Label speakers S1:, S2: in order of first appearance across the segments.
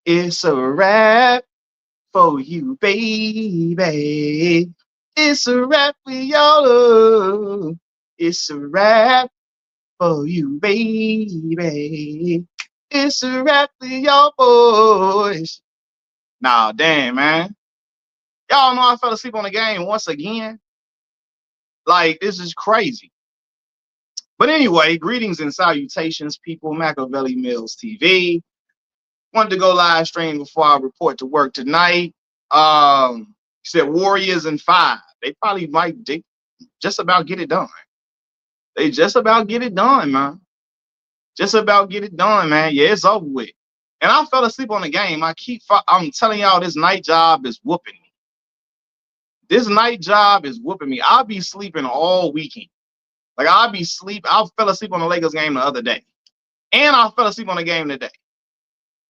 S1: It's a wrap for you, baby. It's a wrap for y'all. It's a wrap for you, baby. It's a wrap for y'all boys. Nah, damn, man. Y'all know I fell asleep on the game once again. Like, this is crazy. But anyway, greetings and salutations, people. Machiavelli Mills TV. Wanted to go live stream before I report to work tonight. Said Warriors in 5. They probably might just about get it done. They just about get it done, man. Just about get it done, man. Yeah, it's over with. And I fell asleep on the game. I'm telling y'all, this night job is whooping me. This night job is whooping me. I'll be sleeping all weekend. Like I fell asleep on the Lakers game the other day. And I fell asleep on the game today.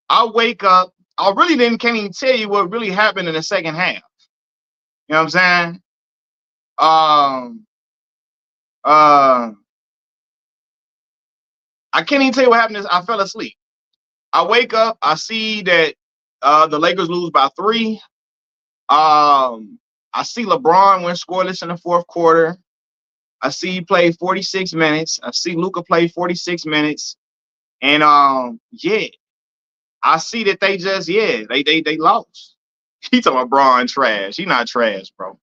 S1: I wake up. I really can't even tell you what really happened in the second half. You know what I'm saying? Uh, I can't even tell you what happened. I fell asleep. I wake up. I see that the Lakers lose by 3. I see LeBron went scoreless in the fourth quarter. I see he played 46 minutes. I see Luka play 46 minutes. And yeah, I see that they lost. He talking about Braun trash. He not trash, bro.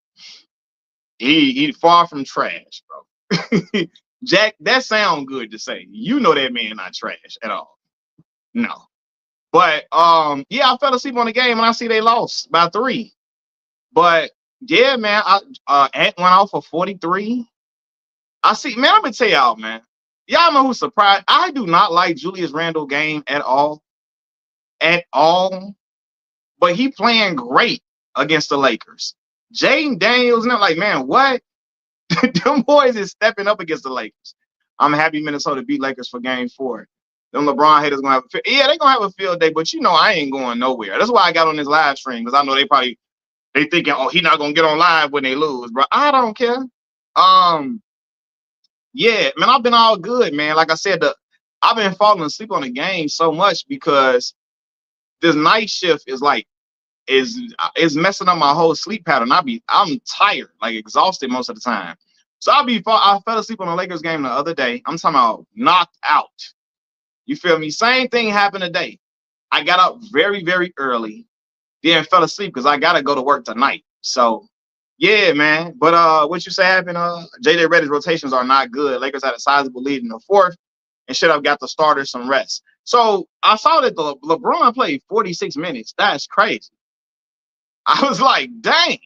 S1: He far from trash, bro. Jack, that sound good to say. You know that man not trash at all. No. But yeah, I fell asleep on the game and I see they lost by 3. But yeah, man, Ant went off for 43. I see, man, I'm gonna tell y'all, man. Y'all know who's surprised? I do not like Julius Randle game at all. At all. But he playing great against the Lakers. Jaden Daniels, and I'm like, man, what? Them boys is stepping up against the Lakers. I'm happy Minnesota beat Lakers for game 4. Them LeBron haters gonna have they're gonna have a field day, but you know I ain't going nowhere. That's why I got on this live stream, because I know they thinking, oh, he not gonna get on live when they lose, bro. I don't care. Yeah, man, I've been all good, man. Like I said, I've been falling asleep on the game so much because this night shift is messing up my whole sleep pattern. I'm tired, like exhausted most of the time. So I fell asleep on the Lakers game the other day. I'm talking about knocked out. You feel me? Same thing happened today. I got up very, very early, then fell asleep because I gotta go to work tonight. So yeah, man. But what you say happened? JJ Redick's rotations are not good. Lakers had a sizable lead in the fourth and should have got the starters some rest. So I saw that the LeBron played 46 minutes. That's crazy. I was like, dang,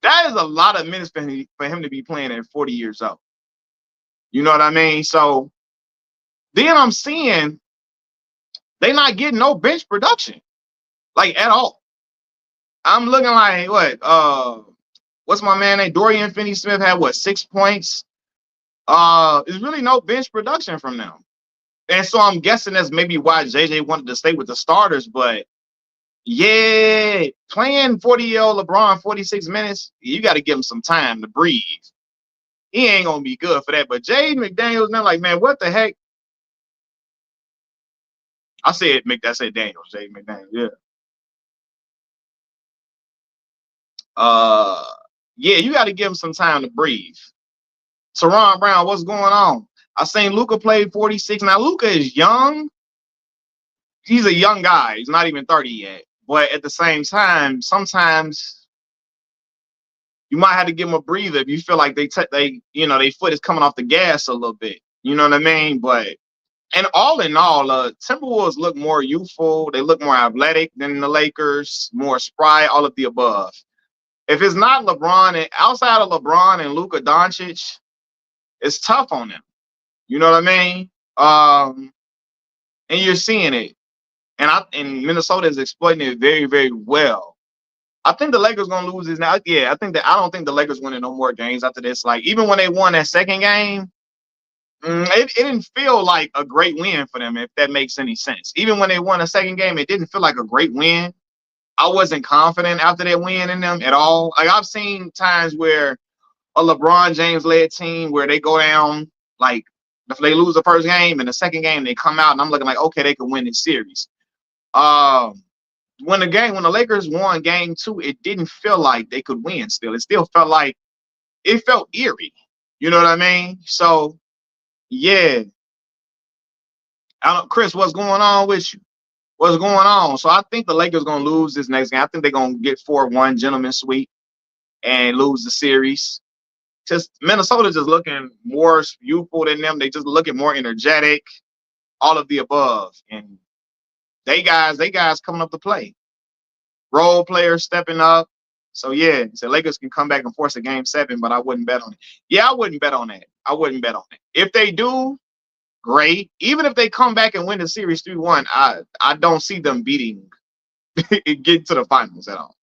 S1: that is a lot of minutes for him to be playing at 40 years old. You know what I mean? So then I'm seeing they not getting no bench production, like at all. I'm looking like what's my man name? Dorian Finney-Smith had 6 points. There's really no bench production from them. And so I'm guessing that's maybe why JJ wanted to stay with the starters. But yeah, playing 40-year-old LeBron 46 minutes, you got to give him some time to breathe. He ain't gonna be good for that. But Jaden McDaniels, man, like, man, what the heck? I said Daniels, Jaden McDaniels, yeah. Yeah, you got to give him some time to breathe. Teron Brown, what's going on? I seen Luka played 46. Now Luka is young. He's a young guy. He's not even 30 yet. But at the same time, sometimes you might have to give him a breather if you feel like their foot is coming off the gas a little bit. You know what I mean? But and all in all, Timberwolves look more youthful. They look more athletic than the Lakers, more spry, all of the above. If it's not LeBron and outside of LeBron and Luka Doncic, it's tough on them. You know what I mean? And you're seeing it. And Minnesota is exploiting it very, very well. I think the Lakers gonna lose this now. Yeah, I don't think the Lakers winning no more games after this. Like, even when they won that second game, it didn't feel like a great win for them, if that makes any sense. Even when they won a second game, it didn't feel like a great win. I wasn't confident after that win in them at all. Like, I've seen times where a LeBron James led team where they go down, like if they lose the first game and the second game they come out and I'm looking like, okay, they can win this series. Um, when the Lakers won game 2, it didn't feel like they could win still. It still felt like it felt eerie. You know what I mean? So yeah. Chris, what's going on with you? What's going on? So I think the Lakers gonna lose this next game. I think they're gonna get 4-1 gentleman sweep and lose the series. Just Minnesota just looking more youthful than them. They just looking more energetic, all of the above. And they guys coming up to play. Role players stepping up. So yeah, so Lakers can come back and force a game 7, but I wouldn't bet on it. Yeah, I wouldn't bet on that. I wouldn't bet on it. If they do, great. Even if they come back and win the series 3-1, I don't see them beating get to the finals at all.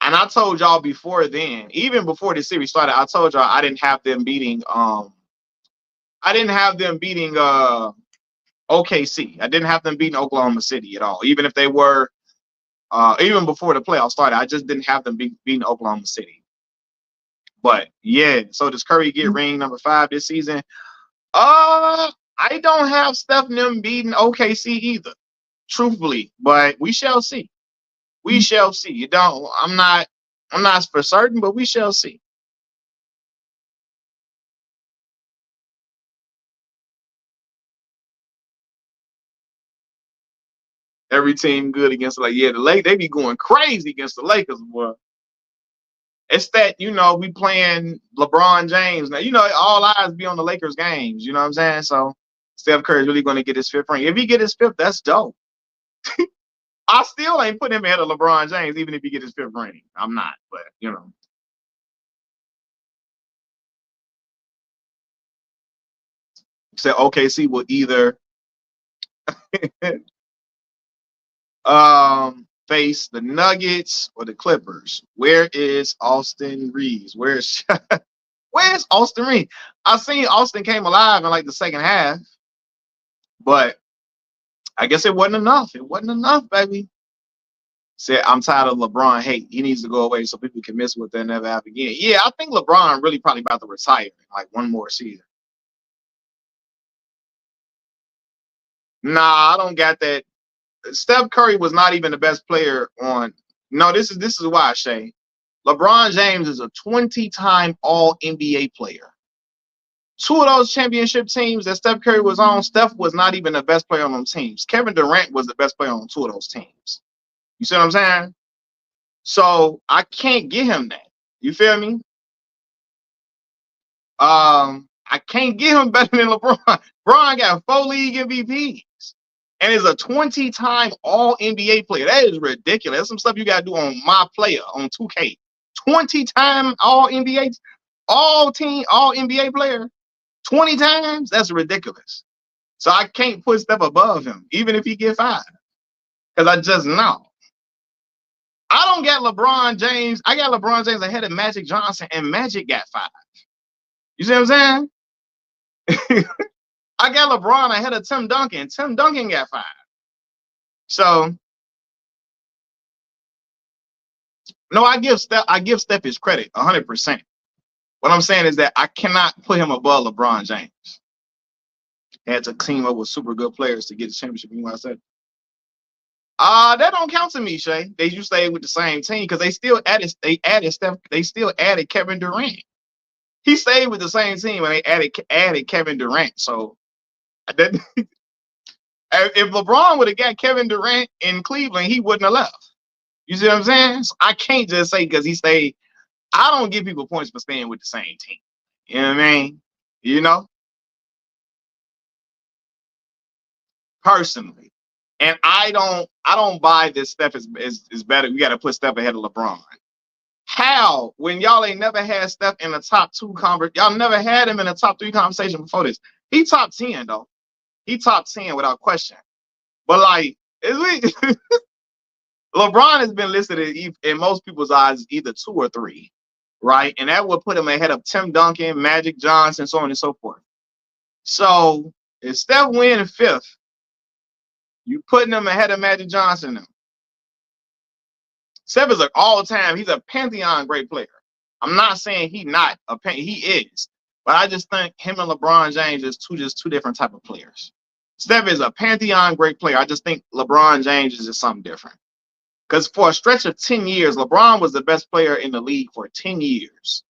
S1: And I told y'all before then, even before the series started, I told y'all I didn't have them beating OKC. I didn't have them beating Oklahoma City at all. Even if they were even before the playoffs started, I just didn't have them beating Oklahoma City. But yeah, so does Curry get ring number 5 this season? I don't have Steph and them beating OKC either, truthfully, but we shall see. We shall see. I'm not for certain, but we shall see. Every team good against the Lakers. They be going crazy against the Lakers, boy. It's that, we playing LeBron James now. All eyes be on the Lakers games. You know what I'm saying? So Steph Curry is really going to get his 5th ring. If he get his 5th, that's dope. I still ain't putting him ahead of LeBron James, even if he get his 5th ring. I'm not, but said OKC will either face the Nuggets or the Clippers. Where is Austin Reeves? Where's Austin Reeves? I seen Austin came alive in like the second half, but I guess it wasn't enough. It wasn't enough, baby. Said I'm tired of LeBron hate. He needs to go away so people can miss what they never have again. Yeah, I think LeBron really probably about to retire in like one more season. Nah, I don't got that. Steph Curry was not even the best player on. No, this is why, Shay. LeBron James is a 20-time All NBA player. 2 of those championship teams that Steph Curry was on, Steph was not even the best player on those teams. Kevin Durant was the best player on 2 of those teams. You see what I'm saying? So I can't get him that. You feel me? I can't get him better than LeBron. LeBron got 4 league MVPs and is a 20-time All NBA player. That is ridiculous. That's some stuff you got to do on my player on 2K. 20-time All NBA, All NBA player. 20 times? That's ridiculous. So I can't put Steph above him, even if he get 5. Because I just know. I don't get LeBron James. I got LeBron James ahead of Magic Johnson, and Magic got 5. You see what I'm saying? I got LeBron ahead of Tim Duncan. Tim Duncan got 5. So no, I give Steph his credit 100%. What I'm saying is that I cannot put him above LeBron James. He had to team up with super good players to get the championship. You know what I said? That don't count to me, Shay. You stayed with the same team because they still added Kevin Durant. He stayed with the same team and they added Kevin Durant. So if LeBron would have got Kevin Durant in Cleveland, he wouldn't have left. You see what I'm saying? So I can't just say because he stayed. I don't give people points for staying with the same team. You know what I mean? Personally. And I don't buy this. Steph is better. We got to put Steph ahead of LeBron. How? When y'all ain't never had Steph in the top 2 y'all never had him in the top 3 conversation before this. He top 10 though. He top 10 without question. But like, LeBron has been listed in most people's eyes either 2 or 3, right? And that would put him ahead of Tim Duncan, Magic Johnson, so on and so forth. So if Steph win 5th, you putting him ahead of Magic Johnson now. Steph is an all-time. He's a pantheon great player. I'm not saying he is, but I just think him and LeBron James is two different type of players. Steph is a pantheon great player. I just think LeBron James is just something different. Because for a stretch of 10 years, LeBron was the best player in the league for 10 years.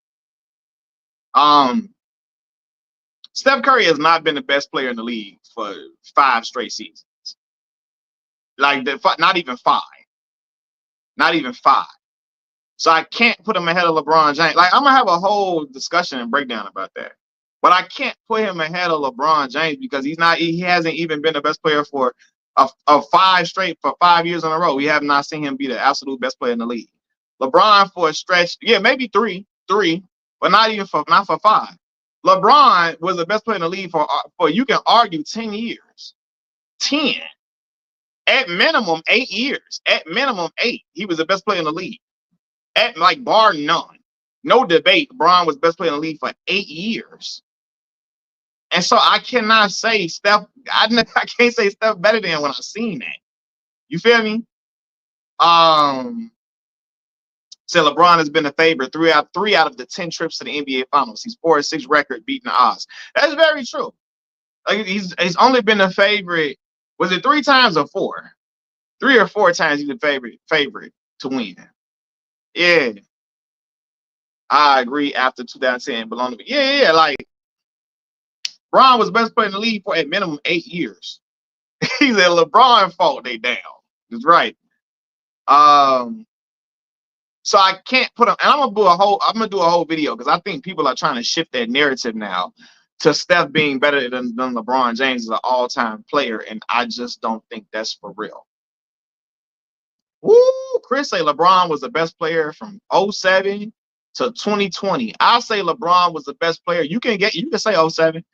S1: Steph Curry has not been the best player in the league for 5 straight seasons. Like not even 5. Not even 5. So I can't put him ahead of LeBron James. Like, I'm gonna have a whole discussion and breakdown about that. But I can't put him ahead of LeBron James because he hasn't even been the best player for a 5 years in a row. We have not seen him be the absolute best player in the league. LeBron for a stretch, yeah, maybe three, but not for 5. LeBron was the best player in the league for you can argue 10 years. 10. At minimum 8 years. At minimum 8. He was the best player in the league. At like bar none. No debate. LeBron was best player in the league for 8 years. And so I cannot say Steph, I can't say Steph better than when I've seen that. You feel me? So LeBron has been a favorite three out of the 10 trips to the NBA Finals. He's 4-6 record beating the odds. That's very true. Like he's only been a favorite. Was it 3 times or 4? 3 or 4 times he's a favorite to win. Yeah. I agree after 2010 belong to me. Yeah. Like LeBron was best player in the league for at minimum 8 years. He said LeBron fought they down. That's right. So I can't put him, and I'm gonna do a whole video because I think people are trying to shift that narrative now to Steph being better than LeBron James as an all-time player, and I just don't think that's for real. Woo! Chris say LeBron was the best player from 07 to 2020. I say LeBron was the best player. You can say 07.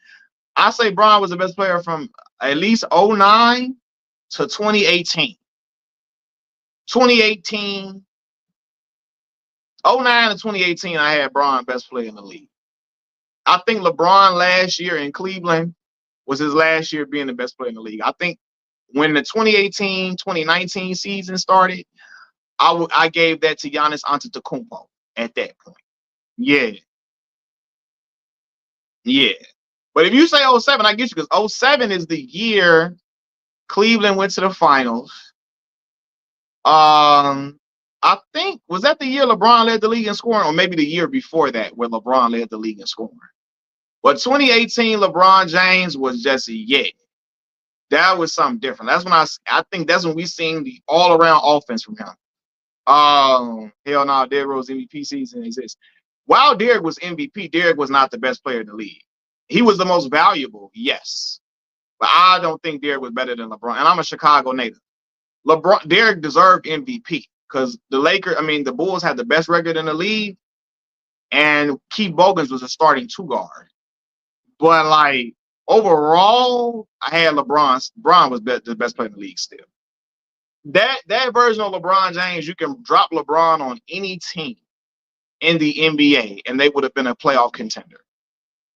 S1: I say LeBron was the best player from at least 09 to 2018. 2018. 09 to 2018, I had LeBron best player in the league. I think LeBron last year in Cleveland was his last year being the best player in the league. I think when the 2018-2019 season started, I gave that to Giannis Antetokounmpo at that point. Yeah. But if you say 07, I get you because 07 is the year Cleveland went to the finals. I think, was that the year LeBron led the league in scoring, or maybe the year before that where LeBron led the league in scoring? But 2018 LeBron James was just that was something different. That's when I think that's when we seen the all-around offense from him. Hell no, Derrick Rose MVP season exists. While Derrick was MVP, Derrick was not the best player in the league. He was the most valuable, yes. But I don't think Derrick was better than LeBron. And I'm a Chicago native. Derrick deserved MVP. Because the Bulls had the best record in the league, and Keith Bogans was a starting 2 guard. But like overall, I had LeBron. LeBron was the best player in the league still. That version of LeBron James, you can drop LeBron on any team in the NBA, and they would have been a playoff contender,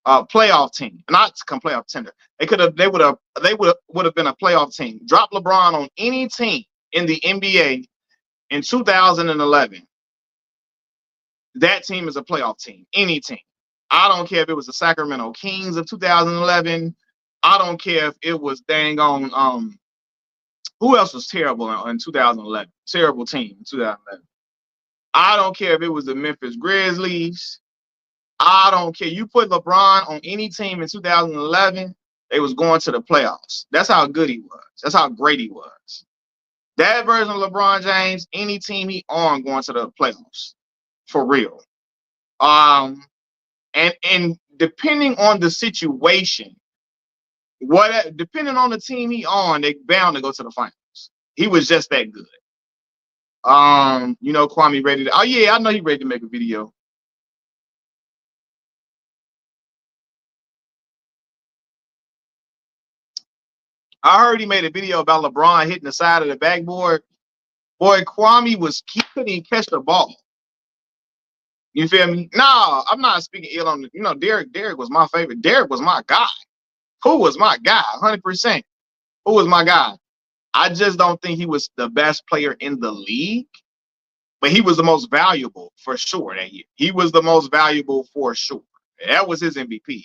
S1: playoff team, not playoff contender. They would have been a playoff team. Drop LeBron on any team in the NBA. In 2011, that team is a playoff team. Any team. I don't care if it was the Sacramento Kings of 2011. I don't care if it was dang on who else was terrible in 2011? Terrible team in 2011. I don't care if it was the Memphis Grizzlies. I don't care. You put LeBron on any team in 2011, they was going to the playoffs. That's how good he was. That's how great he was. That version of LeBron James, any team he on going to the playoffs, for real. And depending on the situation, depending on the team he on, they bound to go to the finals. He was just that good. Kwame ready to. Oh yeah, I know he ready to make a video. I heard he made a video about LeBron hitting the side of the backboard. Boy, Kwame he couldn't even catch the ball. You feel me? No, I'm not speaking ill on Derrick. Derrick was my favorite. Derrick was my guy. Who was my guy? 100%. Who was my guy? I just don't think he was the best player in the league, but he was the most valuable for sure that year. He was the most valuable for sure. That was his MVP.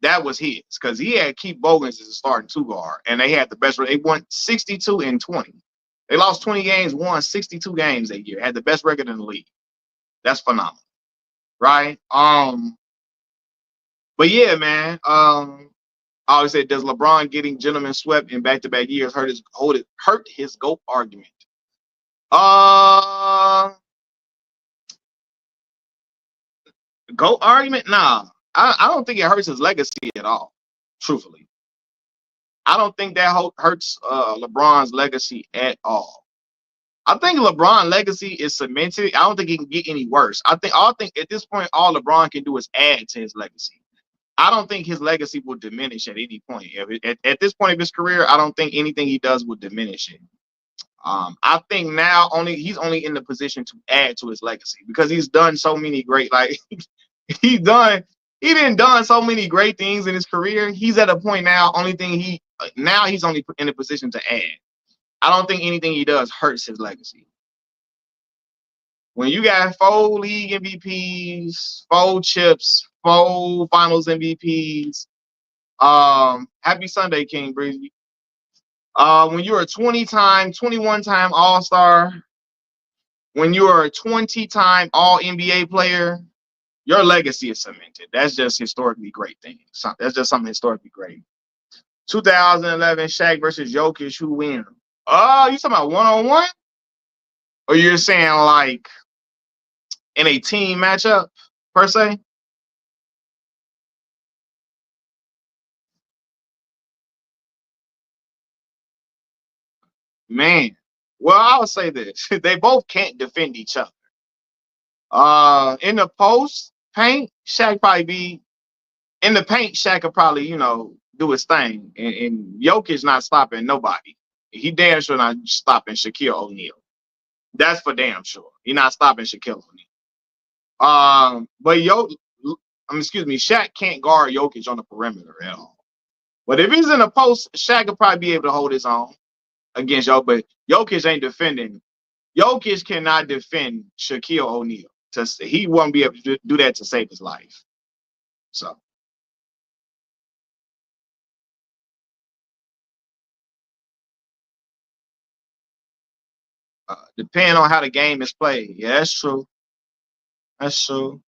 S1: that was his because he had Keith Bogans as a starting two guard, and they had the best. They won 62 and 20. They lost 20 games, won 62 games that year. Had the best record in the league. That's phenomenal, right? But yeah, man. I always say, does LeBron getting gentlemen swept in back-to-back years hurt his GOAT argument? Uh, GOAT argument? Nah, I don't think it hurts his legacy at all. Truthfully, I don't think that hurts LeBron's legacy at all. I think LeBron's legacy is cemented. I don't think it can get any worse. I think at this point, all LeBron can do is add to his legacy. I don't think his legacy will diminish at any point. At this point of his career, I don't think anything he does will diminish it. I think now he's only in the position to add to his legacy because he's done so many great, like he done so many great things in his career. He's at a point now. Now he's only in a position to add. I don't think anything he does hurts his legacy. When you got 4 league MVPs, 4 chips, 4 finals MVPs, happy Sunday, King Breezy. When you're a 21-time All-Star, when you're a 20-time All-NBA player, your legacy is cemented. That's just historically great thing. That's just something historically great. 2011 Shaq versus Jokic, who win? You talking about one-on-one? Or you're saying like in a team matchup per se? Man, well, I'll say this: they both can't defend each other. In the post paint, Shaq probably be in the paint. Shaq could probably do his thing, and Jokic not stopping nobody. He damn sure not stopping Shaquille O'Neal. That's for damn sure. He not stopping Shaquille O'Neal. But excuse me, Shaq can't guard Jokic on the perimeter at all. But if he's in the post, Shaq could probably be able to hold his own against Jokic. But Jokic ain't defending. Jokic cannot defend Shaquille O'Neal. He won't be able to do that to save his life. So. Depending on how the game is played. Yeah, that's true. That's true.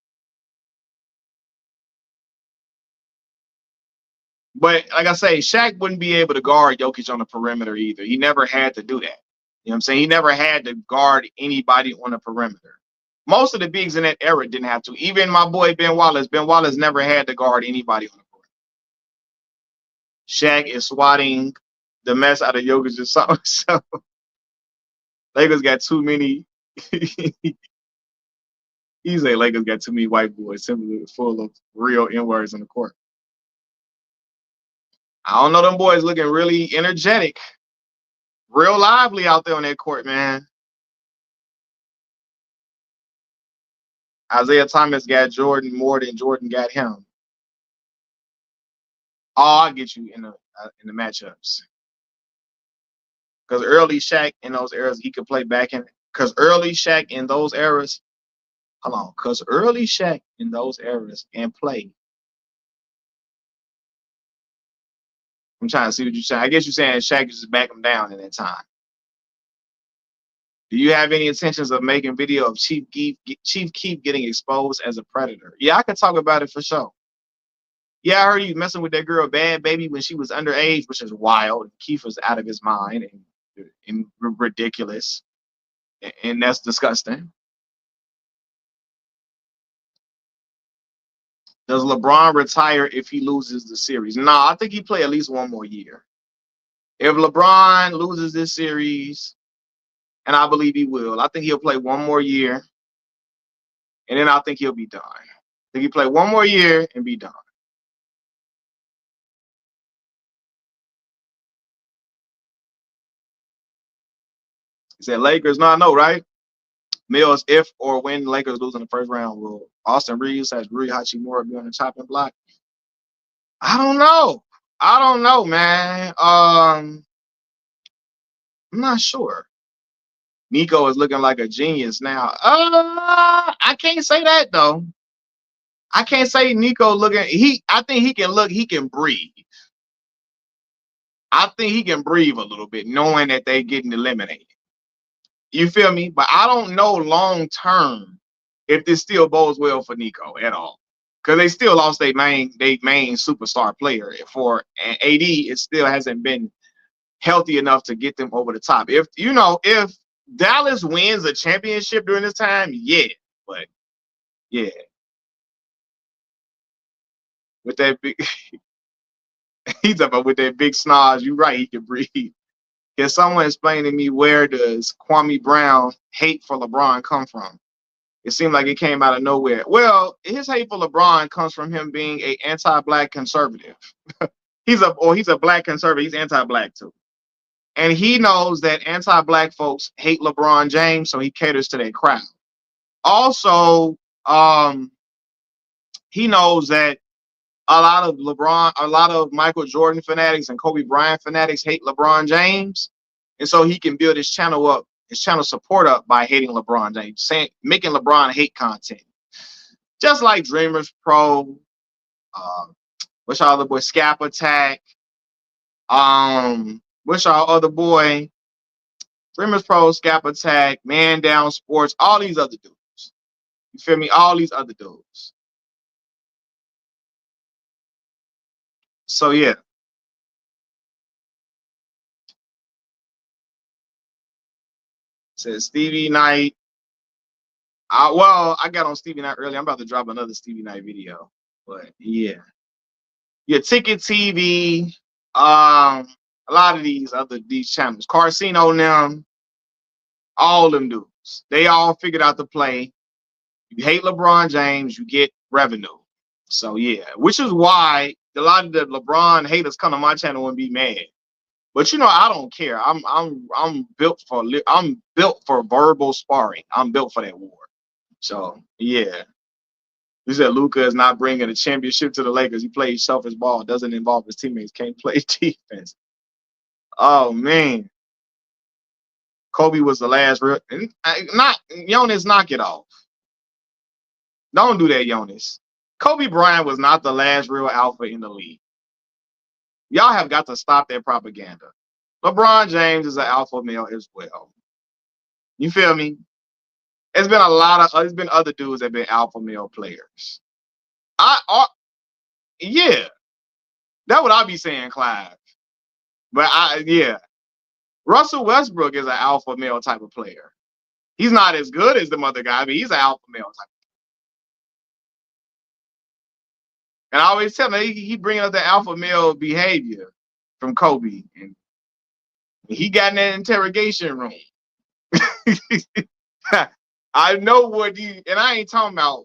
S1: But like I say, Shaq wouldn't be able to guard Jokic on the perimeter either. He never had to do that. You know what I'm saying? He never had to guard anybody on the perimeter. Most of the bigs in that era didn't have to. Even my boy Ben Wallace. Ben Wallace never had to guard anybody on the perimeter. Shaq is swatting the mess out of Jokic or something. So Lakers got too many. He say Lakers got too many white boys simply full of real N-words on the court. I don't know, them boys looking really energetic, real lively out there on that court, man. Isaiah Thomas got Jordan more than Jordan got him. Oh, I'll get you in the matchups. Because early Shaq in those eras, he could play back in. Because early Shaq in those eras, hold on. Because early Shaq in those eras and play. I'm trying to see what you're saying. I guess you're saying Shaq just back him down in that time. Do you have any intentions of making video of Chief Keef getting exposed as a predator? Yeah, I could talk about it for sure. Yeah, I heard you messing with that girl Bad Baby when she was underage, which is wild. Keef was out of his mind and ridiculous, and that's disgusting. Does LeBron retire if he loses the series? No, I think he play at least one more year. If LeBron loses this series, and I believe he will, I think he'll play one more year, and then I think he'll be done. I think he play one more year and be done. He said Lakers. No, I know, right? Mills, if or when Lakers lose in the first round, will Austin Reeves has Rui Hachimura be on the chopping block? I don't know. I don't know, man. I'm not sure. Nico is looking like a genius now. I can't say that though. I can't say Nico looking. I think he can look. He can breathe. I think he can breathe a little bit, knowing that they getting eliminated. You feel me? But I don't know long term if this still bodes well for Nico at all. Because they still lost their main superstar player for AD. It still hasn't been healthy enough to get them over the top. If Dallas wins a championship during this time, yeah. But yeah, with that big he's up with that big snaz, you right, he can breathe. Can someone explain to me where does Kwame Brown hate for LeBron come from? It seemed like it came out of nowhere. Well, his hate for LeBron comes from him being a anti-black conservative. He's a black conservative. He's anti-black too. And he knows that anti-black folks hate LeBron James, so he caters to that crowd. Also, he knows that a lot of Michael Jordan fanatics and Kobe Bryant fanatics hate LeBron James. And so he can build his channel support up by hating LeBron James, making LeBron hate content. Just like Dreamers Pro, what's our other boy, Scap Attack, what's our other boy, Dreamers Pro, Scap Attack, Man Down Sports, all these other dudes. You feel me? All these other dudes. So yeah. Says Stevie Knight. I got on Stevie Knight earlier. I'm about to drop another Stevie Knight video. But yeah. Your Ticket TV, a lot of these channels, Carcino them, all them dudes. They all figured out the play. You hate LeBron James, you get revenue. So yeah, which is why a lot of the LeBron haters come to my channel and be mad. But I don't care. I'm built for verbal sparring. I'm built for that war. So yeah. You said Luka is not bringing a championship to the Lakers. He plays selfish ball. Doesn't involve his teammates. Can't play defense. Oh man, Kobe was the last real. Not Jonas. Knock it off. Don't do that, Jonas. Kobe Bryant was not the last real alpha in the league. Y'all have got to stop that propaganda. LeBron James is an alpha male as well. You feel me? It's been other dudes that have been alpha male players. Yeah, that's what I be saying, Clive. But yeah, Russell Westbrook is an alpha male type of player. He's not as good as the other guy, but he's an alpha male type. And I always tell him he bringing up the alpha male behavior from Kobe, and he got in that interrogation room. I know and I ain't talking about.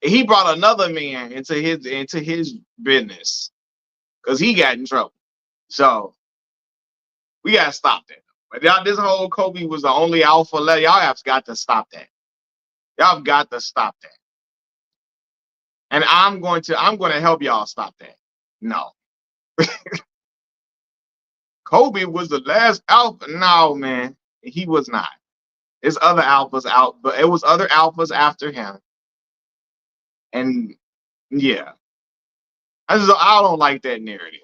S1: He brought another man into his business because he got in trouble. So we gotta stop that. But this whole Kobe was the only alpha. Y'all have got to stop that. Y'all have got to stop that. And I'm going to help y'all stop that. No. Kobe was the last alpha. No, man, he was not. There's other alphas out, but it was other alphas after him. And yeah, I don't like that narrative.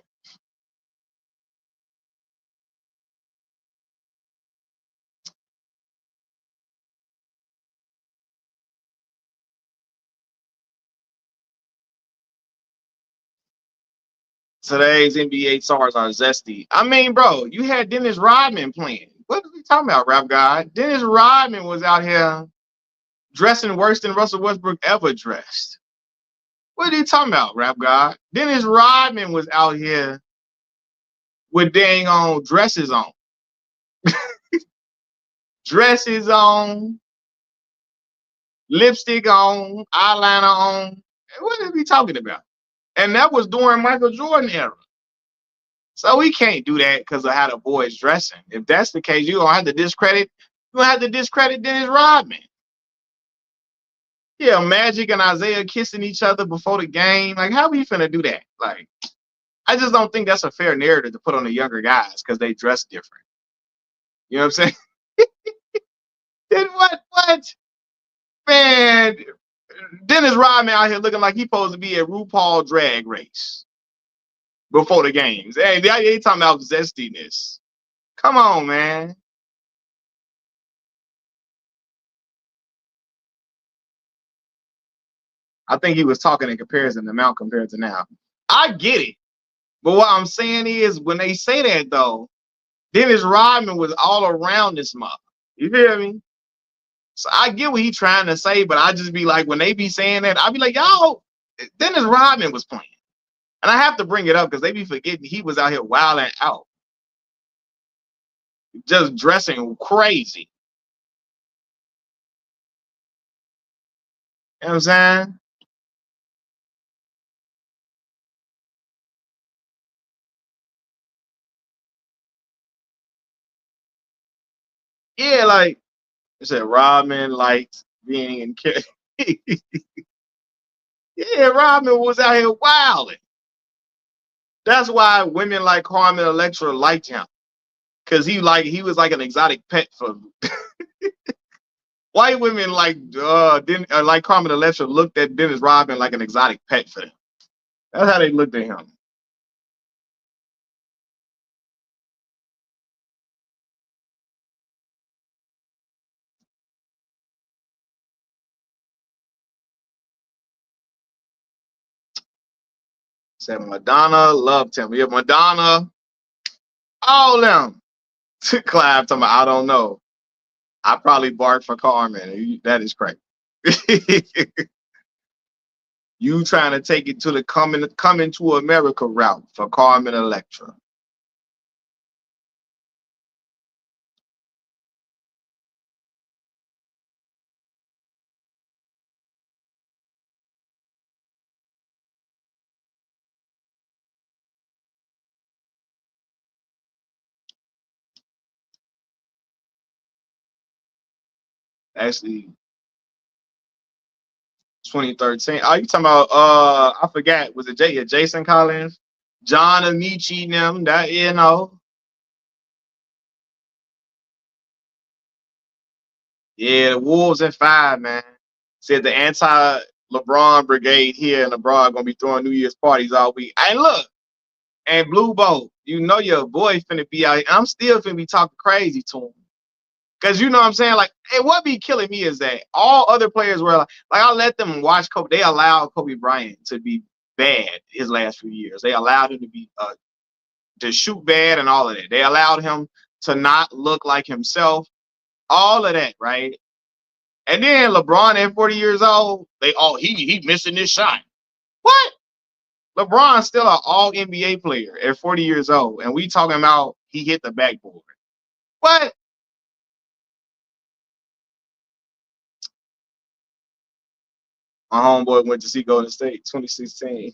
S1: Today's NBA stars are zesty. I mean, bro, you had Dennis Rodman playing. What are we talking about, Rap God? Dennis Rodman was out here dressing worse than Russell Westbrook ever dressed. What are you talking about, Rap God? Dennis Rodman was out here with dang on dresses on. Dresses on, lipstick on, eyeliner on. What are we talking about? And that was during Michael Jordan era. So we can't do that because of how the boys dressing. If that's the case, you're gonna have to discredit Dennis Rodman. Yeah, Magic and Isaiah kissing each other before the game. Like, how we finna do that? Like, I just don't think that's a fair narrative to put on the younger guys because they dress different. You know what I'm saying? Then what? Man, Dennis Rodman out here looking like he supposed to be at RuPaul Drag Race before the games. Hey, they talking about zestiness. Come on, man. I think he was talking in comparison to Mount compared to now. I get it. But what I'm saying is when they say that though, Dennis Rodman was all around this mother. You feel me? So I get what he's trying to say, but I just be like, when they be saying that, I be like, yo, Dennis Rodman was playing. And I have to bring it up because they be forgetting he was out here wilding out, just dressing crazy. You know what I'm saying? Yeah, like I said, Rodman liked being in yeah, Rodman was out here wilding. That's why women like Carmen Electra liked him. Cause he was like an exotic pet for white women like Carmen Electra looked at Dennis Rodman like an exotic pet for them. That's how they looked at him. Said Madonna loved him. Yeah, Madonna, all them. Clive talking about, I don't know. I probably barked for Carmen. That is crazy. You trying to take it to the coming to America route for Carmen Electra. Actually, 2013. Oh, you talking about I forgot. Was it Jason Collins? John Amici them, that you know. Yeah, the Wolves in 5, man. Said the anti LeBron brigade here and LeBron gonna be throwing New Year's parties all week. And look, and Blue Bolt, you know your boy finna be out. And I'm still finna be talking crazy to him. Cause you know what I'm saying? Like, hey, what be killing me is that all other players were like I let them watch Kobe. They allowed Kobe Bryant to be bad his last few years. They allowed him to be to shoot bad and all of that. They allowed him to not look like himself. All of that, right? And then LeBron at 40 years old, he missing this shot. What? LeBron's still an all NBA player at 40 years old, and we talking about he hit the backboard. What? My homeboy went to see Golden State 2016.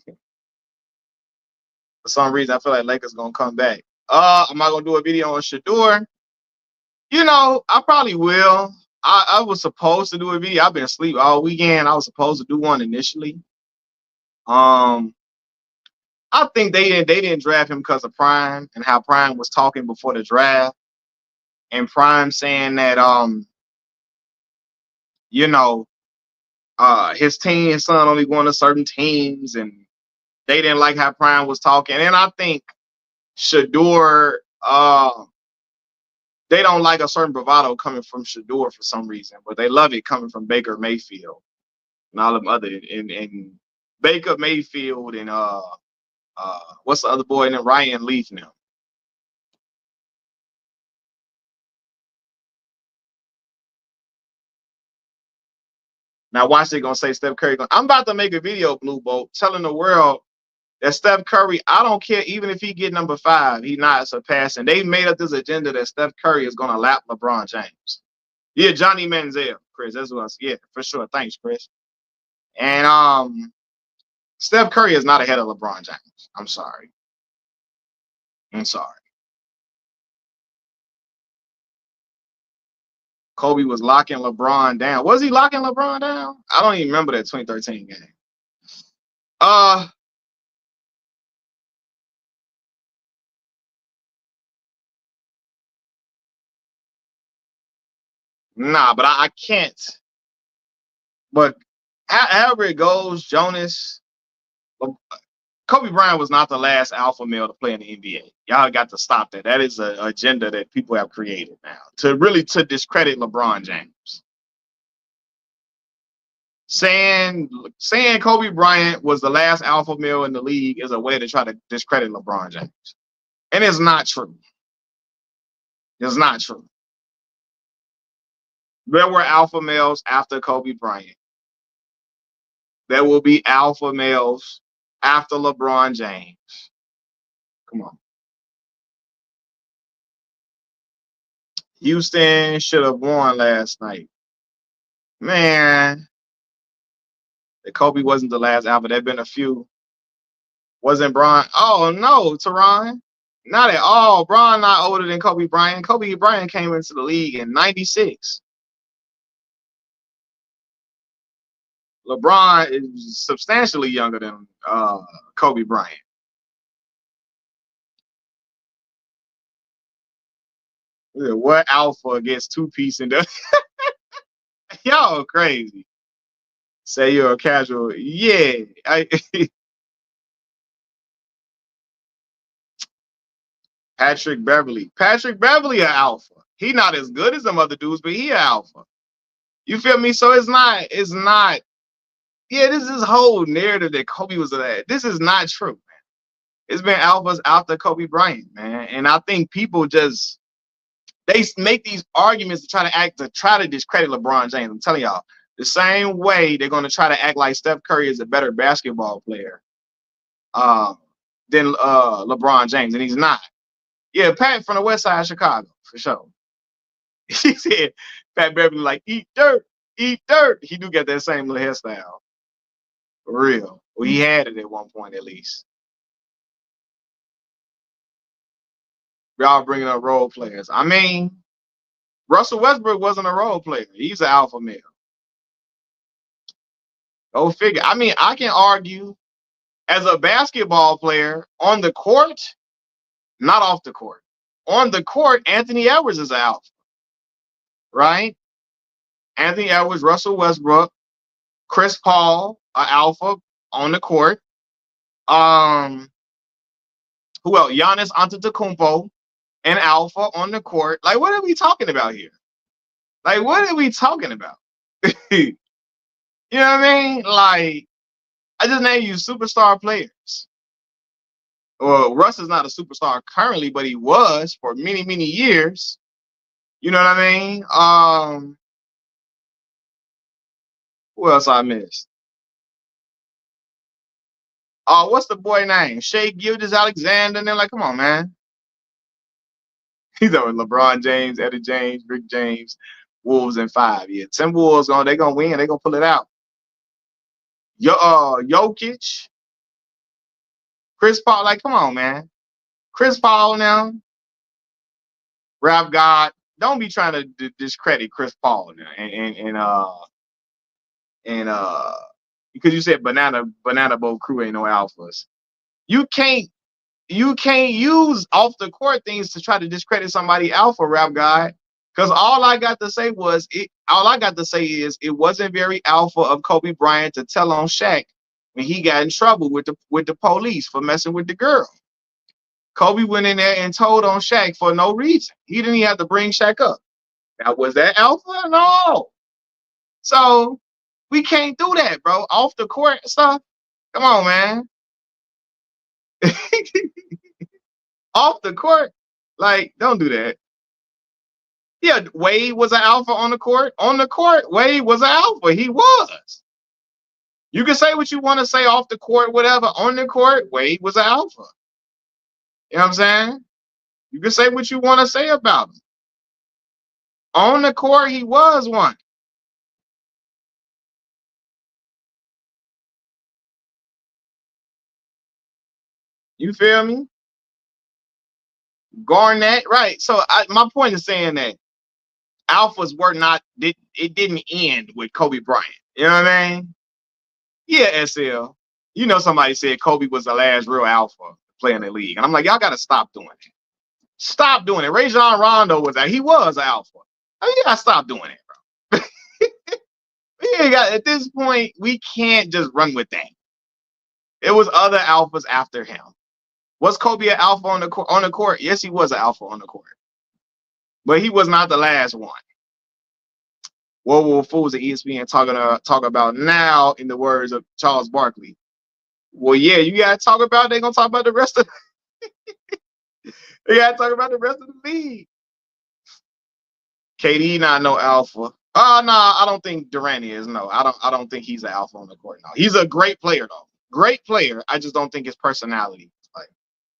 S1: For some reason, I feel like Lakers gonna come back. Am I gonna do a video on Shador? You know, I probably will. I was supposed to do a video. I've been asleep all weekend. I was supposed to do one initially. Um, I think they didn't draft him because of Prime and how Prime was talking before the draft, and Prime saying that you know, his team, his son only going to certain teams, and they didn't like how Prime was talking. And I think Shador, they don't like a certain bravado coming from Shador for some reason, but they love it coming from Baker Mayfield and all them other and Baker Mayfield and what's the other boy and then Ryan Leaf now. Now watch they gonna say Steph Curry. I'm about to make a video, Blue Bolt, telling the world that Steph Curry, I don't care even if he get number 5, he not surpassing. They made up this agenda that Steph Curry is gonna lap LeBron James. Yeah, Johnny Manziel, Chris. That's what I was. Yeah, for sure. Thanks, Chris. And Steph Curry is not ahead of LeBron James. I'm sorry. I'm sorry. Kobe was locking LeBron down. Was he locking LeBron down? I don't even remember that 2013 game. Uh, nah, but I can't. But however it goes, Jonas, Kobe Bryant was not the last alpha male to play in the NBA. Y'all got to stop that. That is an agenda that people have created now to discredit LeBron James. Saying Kobe Bryant was the last alpha male in the league is a way to try to discredit LeBron James. And it's not true. It's not true. There were alpha males after Kobe Bryant. There will be alpha males after LeBron James. Come on. Houston should have won last night. Man, Kobe wasn't the last alpha. There have been a few. Wasn't Bron? Oh, no, Teron. Not at all. Bron not older than Kobe Bryant. Kobe Bryant came into the league in 96. LeBron is substantially younger than Kobe Bryant. What alpha gets two-piece in the y'all crazy. Say you're a casual. Yeah. Patrick Beverly. Patrick Beverly an alpha. He not as good as some other dudes, but he an alpha. You feel me? So it's not, yeah, this is this whole narrative that Kobe was that. This is not true, man. It's been alphas after Kobe Bryant, man. And I think people just they make these arguments to try to discredit LeBron James. I'm telling y'all, the same way they're going to try to act like Steph Curry is a better basketball player than LeBron James, and he's not. Yeah, Pat from the West Side of Chicago, for sure. He said Pat Beverly like eat dirt, eat dirt. He do get that same little hairstyle. For real. Well, he had it at one point at least. Y'all bringing up role players. I mean, Russell Westbrook wasn't a role player. He's an alpha male. Go figure. I mean, I can argue as a basketball player on the court, not off the court. On the court, Anthony Edwards is an alpha, right? Anthony Edwards, Russell Westbrook, Chris Paul, an alpha on the court. Who else? Giannis Antetokounmpo, an alpha on the court. Like, what are we talking about here? Like, what are we talking about? You know what I mean? Like, I just named you superstar players. Well, Russ is not a superstar currently, but he was for many, many years. You know what I mean? Who else I missed? What's the boy name? Shea Gilgeous-Alexander. And they're like, come on, man. He's over LeBron James, Eddie James, Rick James, Wolves in 5. Yeah, Timberwolves they're gonna win. They're gonna pull it out. Jokic, Chris Paul. Like, come on, man. Chris Paul now. Rap God. Don't be trying to discredit Chris Paul now. And because you said banana boat crew ain't no alphas. You can't use off the court things to try to discredit somebody alpha, Rap God. Because all I got to say is it wasn't very alpha of Kobe Bryant to tell on Shaq when he got in trouble with the police for messing with the girl. Kobe went in there and told on Shaq for no reason. He didn't even have to bring Shaq up. Now, was that alpha? No. So we can't do that, bro. Off the court stuff. Come on, man. Off the court, like, don't do that. Yeah, Wade was an alpha on the court. On the court, Wade was an alpha. He was. You can say what you want to say off the court, whatever. On the court, Wade was an alpha. You know what I'm saying? You can say what you want to say about him. On the court, he was one. You feel me? Garnett, right? So my point is saying that alphas were not. It didn't end with Kobe Bryant. You know what I mean? Yeah, SL. You know, somebody said Kobe was the last real alpha playing the league, and I'm like, y'all got to stop doing it. Stop doing it. Rajon Rondo was that. He was alpha. I mean, you got to stop doing it, bro. At this point, we can't just run with that. It was other alphas after him. Was Kobe an alpha on the court? On the court? Yes, he was an alpha on the court, but he was not the last one. What will fools at ESPN talk about now? In the words of Charles Barkley. Well, yeah, you gotta talk about. They're gonna talk about the rest of. They gotta talk about the rest of the league. KD not no alpha. Oh no, I don't think Durant is. No, I don't think he's an alpha on the court. No, he's a great player though. Great player. I just don't think his personality. Like,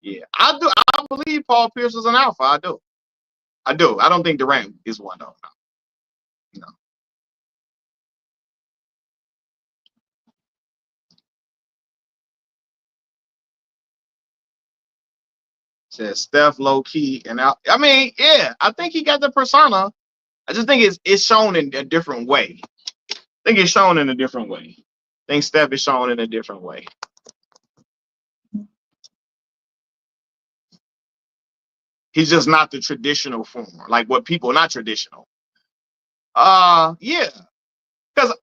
S1: yeah, I do. I believe Paul Pierce is an alpha. I do. I do. I don't think Durant is one though. No. No. Says Steph low key and out. I mean, yeah, I think he got the persona. I just think it's shown in a different way. I think it's shown in a different way. I think Steph is shown in a different way. He's just not the traditional form, like what people not traditional. Yeah, because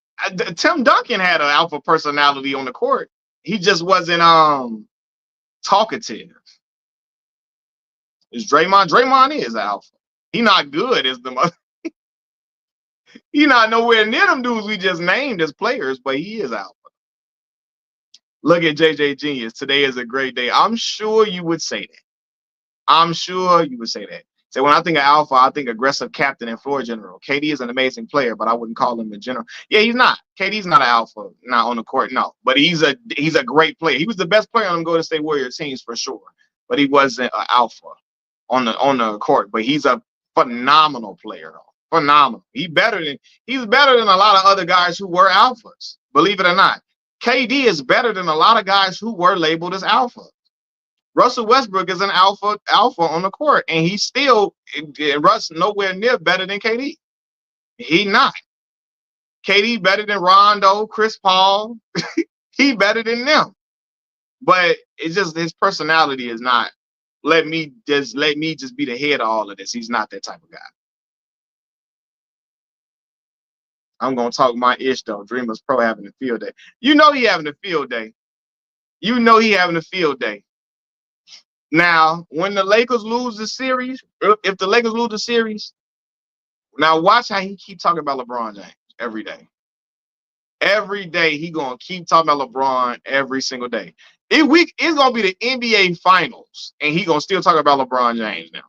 S1: Tim Duncan had an alpha personality on the court. He just wasn't talkative. Is Draymond? Draymond is alpha. He not good as the mother. He not nowhere near them dudes we just named as players, but he is alpha. Look at JJ Genius. Today is a great day. I'm sure you would say that. I'm sure you would say that. So when I think of alpha, I think aggressive captain and floor general. KD is an amazing player, but I wouldn't call him a general. Yeah, he's not. KD's not an alpha, not on the court, no. But he's a great player. He was the best player on the Golden State Warriors teams for sure. But he wasn't an alpha on the court. But he's a phenomenal player, though. Phenomenal. He's better than a lot of other guys who were alphas. Believe it or not. KD is better than a lot of guys who were labeled as alpha. Russell Westbrook is an alpha on the court, and he's still Russ nowhere near better than KD. He not. KD better than Rondo, Chris Paul. He better than them. But it's just his personality is not. Let me just be the head of all of this. He's not that type of guy. I'm gonna talk my ish though. Dreamers Pro having a field day. You know he having a field day. You know he having a field day. Now, when the Lakers lose the series, if the Lakers lose the series, now watch how he keep talking about LeBron James every day. Every day he gonna keep talking about LeBron every single day. It's gonna be the NBA Finals, and he gonna still talk about LeBron James now.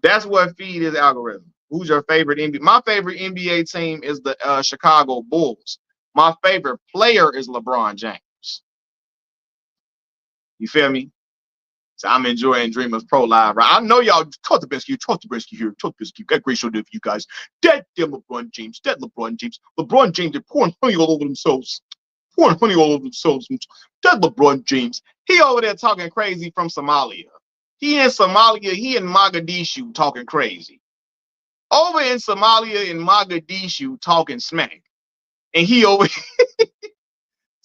S1: That's what feed his algorithm. Who's your favorite NBA? My favorite NBA team is the Chicago Bulls. My favorite player is LeBron James. You feel me? So I'm enjoying Dreamers Pro Live, right? I know y'all talk the best here, here, got great show there for you guys. Dead damn LeBron James, LeBron James, they're pouring honey all over themselves. Dead LeBron James. He over there talking crazy from Somalia. He in Somalia, he in Mogadishu talking crazy. Over in Somalia, in Mogadishu, talking smack. And he over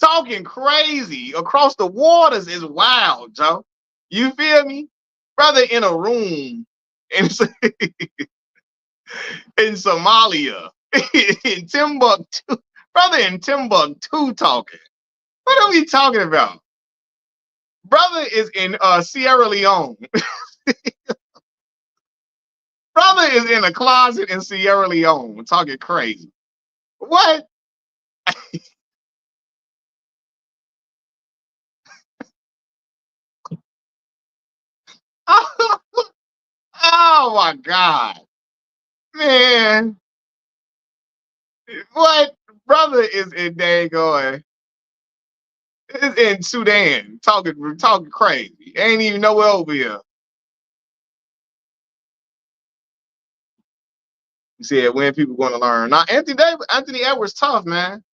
S1: talking crazy across the waters is wild, Joe. You feel me? Brother in a room in Somalia, in Timbuktu. Brother in Timbuktu talking. What are we talking about? Brother is in Sierra Leone. Brother is in a closet in Sierra Leone talking crazy. What? Oh my God. Man. What? Brother is in Dangoy. Is in Sudan talking crazy. Ain't even nowhere over here. You see it when people going to learn. Now Anthony Edwards tough, man.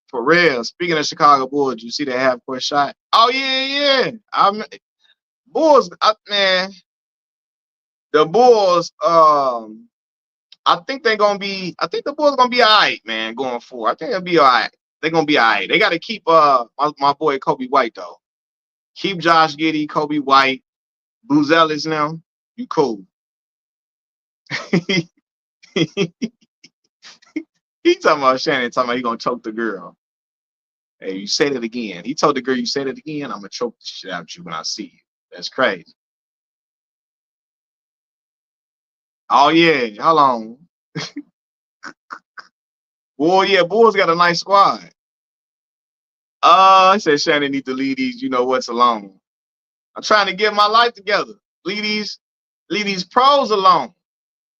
S1: For real. Speaking of Chicago Bulls, you see that half court shot? Oh yeah. Bulls, man. The Bulls, I think the Bulls gonna be all right, man, going forward. I think they'll be all right. They're gonna be all right. They gotta keep my boy Kobe White though. Keep Josh Giddey, Kobe White, Booz Ellis now. You cool. He talking about Shannon talking about he gonna choke the girl. Hey, you said it again. He told the girl, you said it again, I'm gonna choke the shit out you when I see you. That's crazy. Oh yeah, how long? Boy, yeah, Bulls got a nice squad. I said Shannon need to leave these, you know what's alone. I'm trying to get my life together. Leave these pros alone.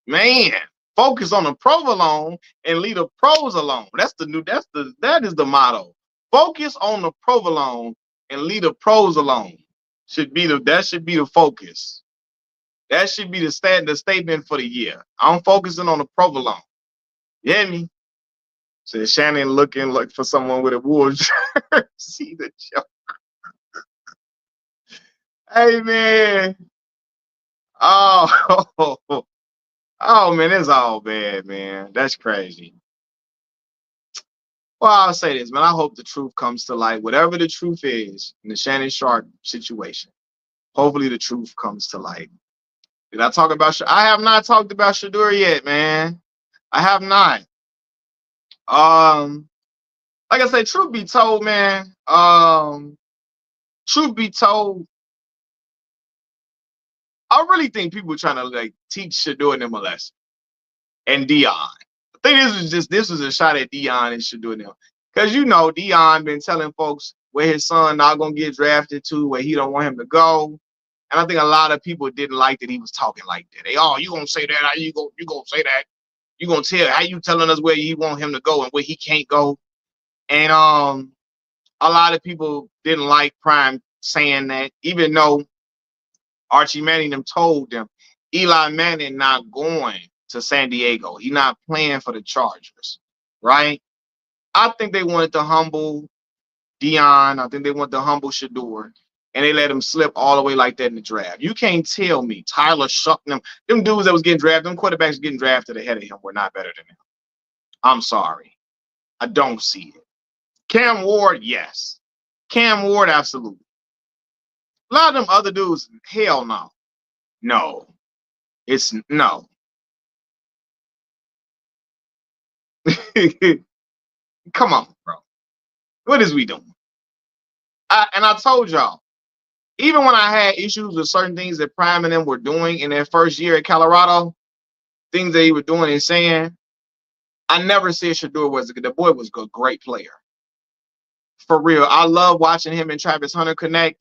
S1: Man, focus on the provolone and leave the pros alone. That is the motto. Focus on the provolone and leave the pros alone. That should be the focus. That should be the statement for the year. I'm focusing on the provolone. You hear me? Said Shannon looking like for someone with a wool jersey to joke. Hey man. Oh, oh man, it's all bad, man. That's crazy. Well, I'll say this, man. I hope the truth comes to light. Whatever the truth is in the Shannon Sharp situation, hopefully the truth comes to light. Did I talk about? I have not talked about Shador yet, man. I have not. Um, like I said, truth be told, man. Truth be told, I really think people are trying to like teach Shador and them a lesson. And Dion. I think this was a shot at Dion and Shador them. Because you know Dion been telling folks where his son not gonna get drafted to, where he don't want him to go. And I think a lot of people didn't like that he was talking like that. They, oh, you gonna say that? How you gonna say that? You gonna tell how you telling us where you want him to go and where he can't go? And a lot of people didn't like Prime saying that, even though Archie Manning them told them Eli Manning not going to San Diego. He not playing for the Chargers, right? I think they wanted to humble Dion. I think they wanted to humble Shador, and they let him slip all the way like that in the draft. You can't tell me Tyler Shuck them dudes that was getting drafted, them quarterbacks getting drafted ahead of him were not better than him. I'm sorry. I don't see it. Cam Ward, yes. Cam Ward, absolutely. A lot of them other dudes, hell no. No. It's no. Come on, bro. What is we doing? And I told y'all, even when I had issues with certain things that Prime and them were doing in their first year at Colorado, things that he was doing and saying, I never said Shador the boy was a great player. For real. I love watching him and Travis Hunter connect.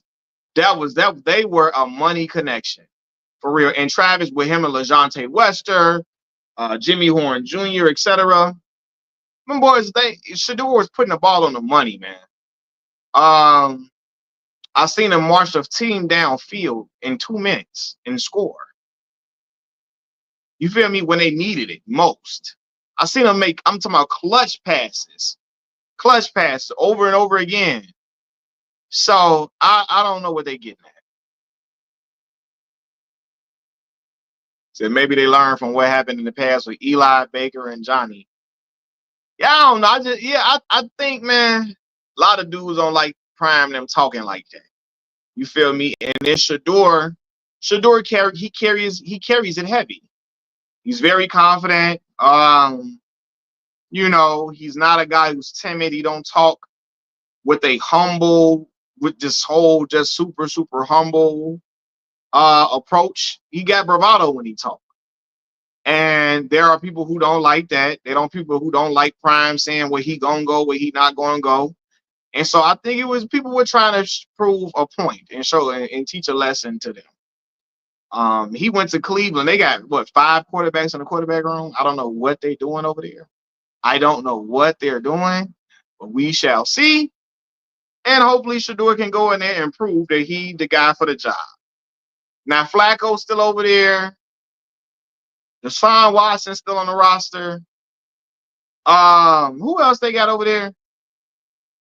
S1: That they were a money connection. For real. And Travis with him and LaJohntay Wester, Jimmy Horn Jr., etc. Them boys, Shador was putting the ball on the money, man. I seen him march a team downfield in 2 minutes and score. You feel me? When they needed it most. I seen him make, I'm talking about clutch passes over and over again. So I don't know what they're getting at. So maybe they learned from what happened in the past with Eli, Baker, and Johnny. Yeah, I don't know. I think, man, a lot of dudes don't like Prime them talking like that. You feel me? And then Shador carries it heavy. He's very confident. You know, he's not a guy who's timid. He don't talk with this whole just super humble approach. He got bravado when he talks. And there are people who don't like that. People who don't like Prime saying where he gonna go, where he not gonna go. And so I think it was people were trying to prove a point and show and teach a lesson to them. He went to Cleveland. They got what, 5 quarterbacks in the quarterback room? I don't know what they're doing over there. I don't know what they're doing, but we shall see. And hopefully Shador can go in there and prove that he's the guy for the job. Now Flacco's still over there. Deshaun Watson still on the roster. Who else they got over there?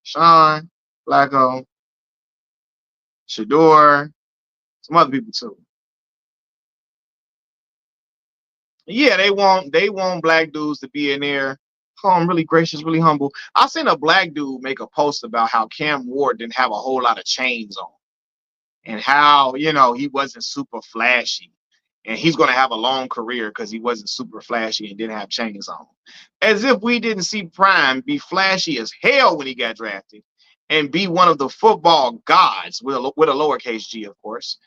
S1: Sean, Flacco, Shador, some other people too. Yeah, they want black dudes to be in there. Oh, I'm really gracious, really humble. I seen a black dude make a post about how Cam Ward didn't have a whole lot of chains on, and how, you know, he wasn't super flashy. and he's going to have a long career because he wasn't super flashy and didn't have chains on. As if we didn't see Prime be flashy as hell when he got drafted and be one of the football gods with a lowercase g, of course.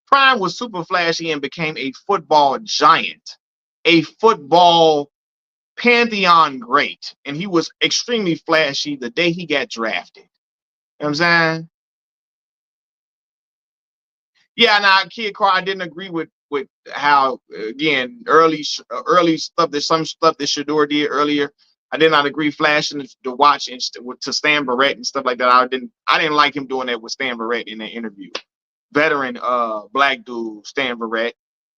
S1: Prime was super flashy and became a football giant, a football pantheon great, and he was extremely flashy the day he got drafted. You know what I'm saying? Yeah, now Kid Car, I didn't agree with how again early stuff that some stuff that Shador did earlier. I did not agree flashing to watch and to Stan Barrett and stuff like that. I didn't like him doing that with Stan Barrett in that interview. Veteran black dude Stan Barrett.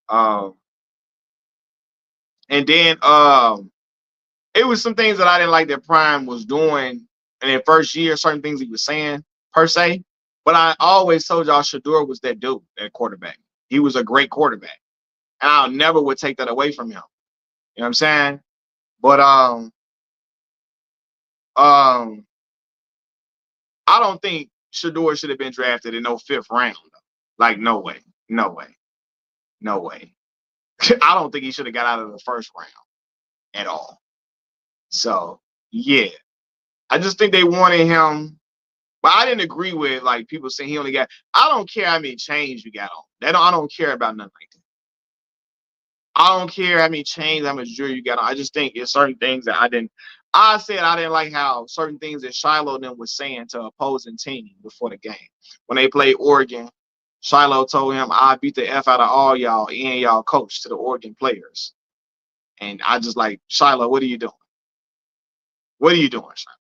S1: Um, and then it was some things that I didn't like that Prime was doing in their first year, certain things he was saying per se. But I always told y'all Shador was that dude, that quarterback. He was a great quarterback. And I never would take that away from him. You know what I'm saying? But um I don't think Shador should have been drafted in no fifth round. Like no way. No way. No way. I don't think he should have got out of the first round at all. So yeah. I just think they wanted him. But I didn't agree with like people saying he only got. I don't care how many chains you got on. I don't care about nothing like that. I don't care how many chains, how much jewelry you got on. I just think it's certain things that I didn't. I said I didn't like how certain things that Shiloh then was saying to opposing team before the game. When they played Oregon, Shiloh told him, "I beat the F out of all y'all and y'all coach," to the Oregon players. And I just like, Shiloh, what are you doing? What are you doing, Shiloh?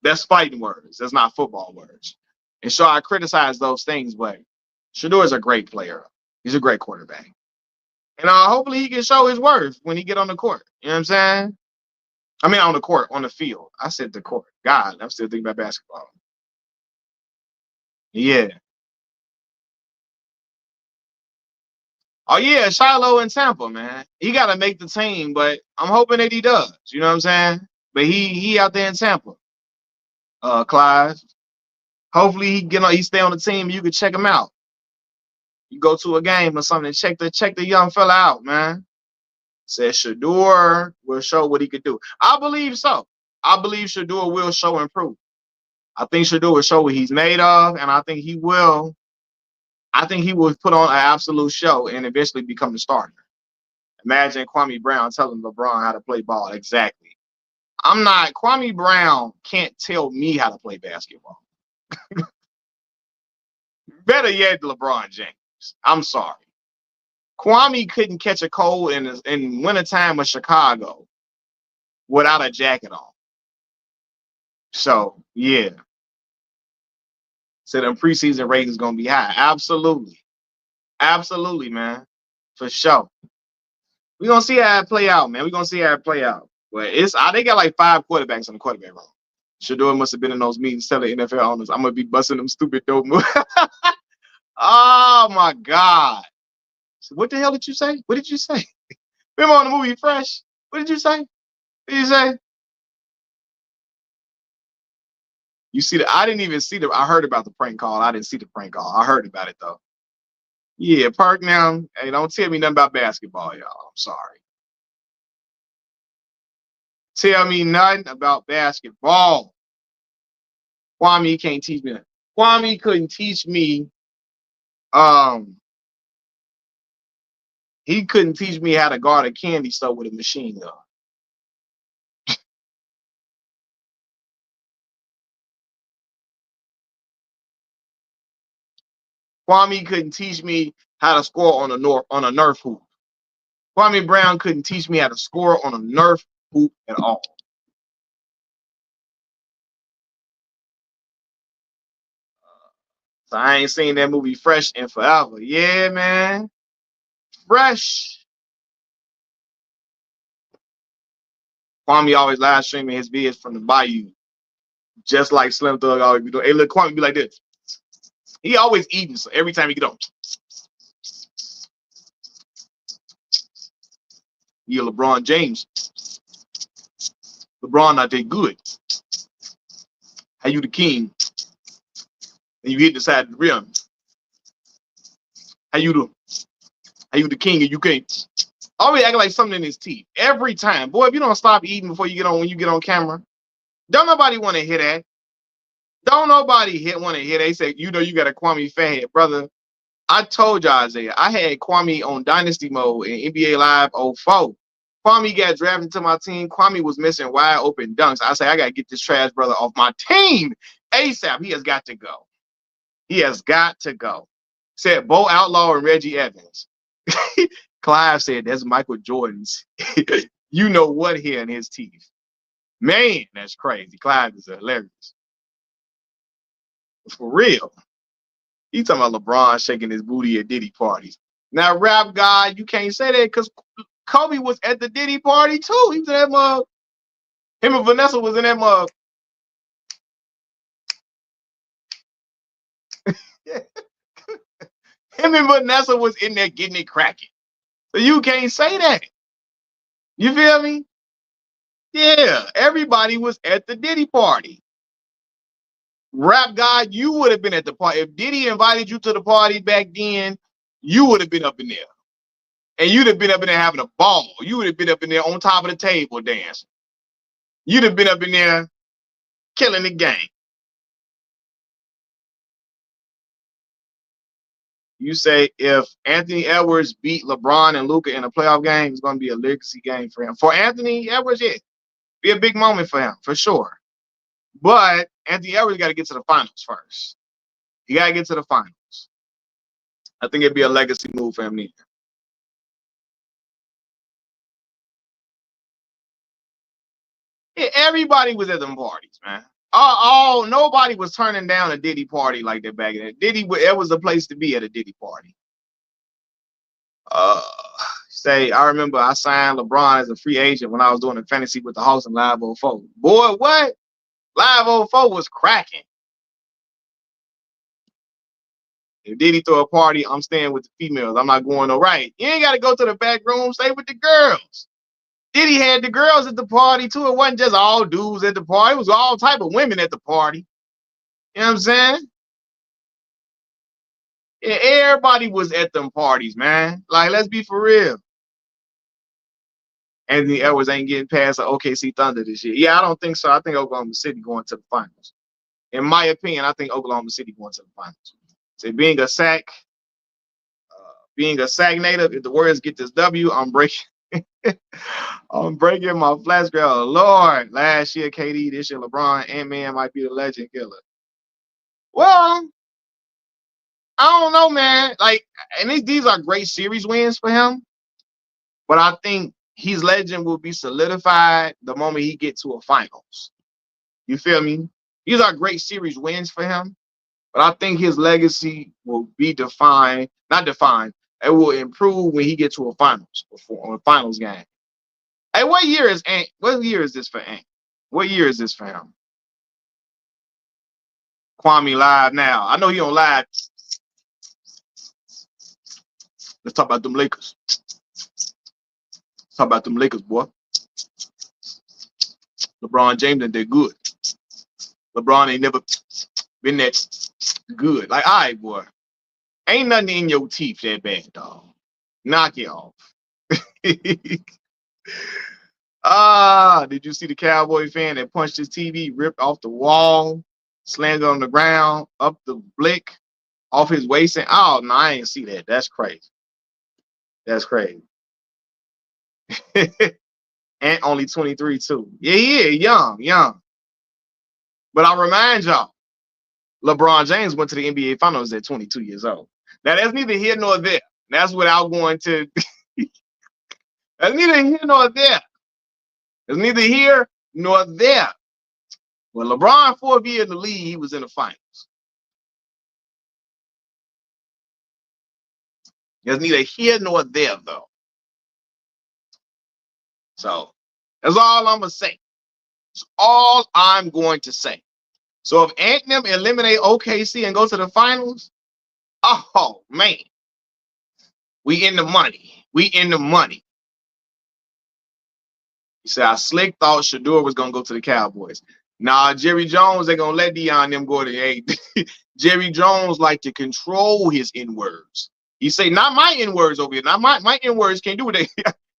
S1: That's fighting words. That's not football words. And so I criticize those things, but Shador is a great player. He's a great quarterback. And hopefully he can show his worth when he get on the court. You know what I'm saying? I mean, on the court, on the field. I said the court. God, I'm still thinking about basketball. Yeah. Oh, yeah, Shiloh in Tampa, man. He got to make the team, but I'm hoping that he does. You know what I'm saying? But he out there in Tampa, Clyde. Hopefully he stay on the team. You can check him out. You go to a game or something, check the young fella out, man. Said Shador will show what he could do. I believe so. I believe Shador will show and prove. I think Shador will show what he's made of, and I think he will. I think he will put on an absolute show and eventually become the starter. Imagine Kwame Brown telling LeBron how to play ball. Exactly. I'm not. Kwame Brown can't tell me how to play basketball. Better yet, LeBron James. I'm sorry. Kwame couldn't catch a cold in wintertime of Chicago without a jacket on. So, yeah. So them preseason ratings gonna be high. Absolutely. Absolutely, man. For sure. We're gonna see how it play out, man. We're gonna see how it play out. But they got like 5 quarterbacks in the quarterback room. Shador must have been in those meetings telling NFL owners, I'm gonna be busting them stupid dope moves. Oh my God. So what the hell did you say? What did you say? Remember on the movie Fresh? What did you say? What did you say? You see I didn't even see I heard about the prank call. I didn't see the prank call. I heard about it though. Yeah, Park now. Hey, don't tell me nothing about basketball, y'all. I'm sorry. Tell me nothing about basketball. Kwame can't teach me that. Kwame couldn't teach me. Um, he couldn't teach me how to guard a candy store with a machine gun. Kwame couldn't teach me how to score on a Nerf hoop. Kwame Brown couldn't teach me how to score on a Nerf hoop at all. So I ain't seen that movie Fresh in forever. Yeah, man. Fresh. Kwame always live streaming his videos from the bayou. Just like Slim Thug always be doing. Hey, look, Kwame be like this. He always eating, so every time he get on. You LeBron James. LeBron not that good. How you the king? And you hit the side of the rim. How you do? Are you the king and you can't? Always acting like something in his teeth every time. Boy, if you don't stop eating before you get on when you get on camera, don't nobody want to hear that. Don't nobody want to hear that. They say, you know, you got a Kwame fathead, brother. I told you, Isaiah, I had Kwame on Dynasty mode in NBA Live '04. Kwame got drafted to my team. Kwame was missing wide open dunks. I say, I got to get this trash brother off my team ASAP. He has got to go. He has got to go. Said Bo Outlaw and Reggie Evans. Clive said, that's Michael Jordan's. You know what here in his teeth. Man, that's crazy. Clive is hilarious. For real. He talking about LeBron shaking his booty at Diddy parties. Now, rap guy, you can't say that because Kobe was at the Diddy party too. He was in that mug. Him and Vanessa was in that mug. Him and Vanessa was in there getting it cracking. So you can't say that. You feel me? Yeah, everybody was at the Diddy party. Rap God, you would have been at the party. If Diddy invited you to the party back then, you would have been up in there. And you'd have been up in there having a ball. You would have been up in there on top of the table dancing. You'd have been up in there killing the game. You say if Anthony Edwards beat LeBron and Luka in a playoff game, it's going to be a legacy game for him. For Anthony Edwards, yeah, be a big moment for him, for sure. But Anthony Edwards got to get to the finals first. He got to get to the finals. I think it'd be a legacy move for him neither. Yeah, everybody was at them parties, man. Nobody was turning down a Diddy party like that back then. It was a place to be at a Diddy party. Say, I remember I signed LeBron as a free agent when I was doing the fantasy with the host in Live 04. Boy, what? Live 04 was cracking. If Diddy throw a party, I'm staying with the females. I'm not going no right. You ain't got to go to the back room. Stay with the girls. Diddy had the girls at the party too. It wasn't just all dudes at the party. It was all type of women at the party. You know what I'm saying? Yeah, everybody was at them parties, man. Like, let's be for real. Anthony Edwards ain't getting past the OKC Thunder this year. Yeah, I don't think so. I think Oklahoma City going to the finals. In my opinion, I think Oklahoma City going to the finals. So being a SAC native, if the Warriors get this W, I'm breaking. I'm breaking my flash girl. Lord, last year KD, this year LeBron, Ant-Man might be the legend killer. Well, I don't know, man. Like, and these are great series wins for him. But I think his legend will be solidified the moment he gets to a finals. You feel me? These are great series wins for him. But I think his legacy will be not defined. It will improve when he gets to a finals game. Hey, what year is Ant? What year is this for Ant? What year is this for him? Kwame live now. I know he on live. Let's talk about them Lakers. Let's talk about them Lakers, boy. LeBron James, they're good. LeBron ain't never been that good. Like, all right, boy. Ain't nothing in your teeth that bad, dog. Knock it off. Did you see the Cowboy fan that punched his TV, ripped off the wall, slammed it on the ground, up the blick, off his waist? And oh no, I ain't see that. That's crazy. That's crazy. And only 23 too. Yeah, young. But I remind y'all, LeBron James went to the NBA Finals at 22 years old. Now that's neither here nor there. That's without going to. That's neither here nor there. It's neither here nor there. When LeBron 4th year in the league, he was in the finals. It's neither here nor there, though. So that's all I'm going to say. That's all I'm going to say. So if Ant-Man eliminate OKC and go to the finals, oh, man. We in the money. We in the money. You say, I slick thought Shador was going to go to the Cowboys. Nah, Jerry Jones, they're going to let Deion them go to 8. Jerry Jones like to control his N-words. He say, not my N words over here. Not my N words can't do what they.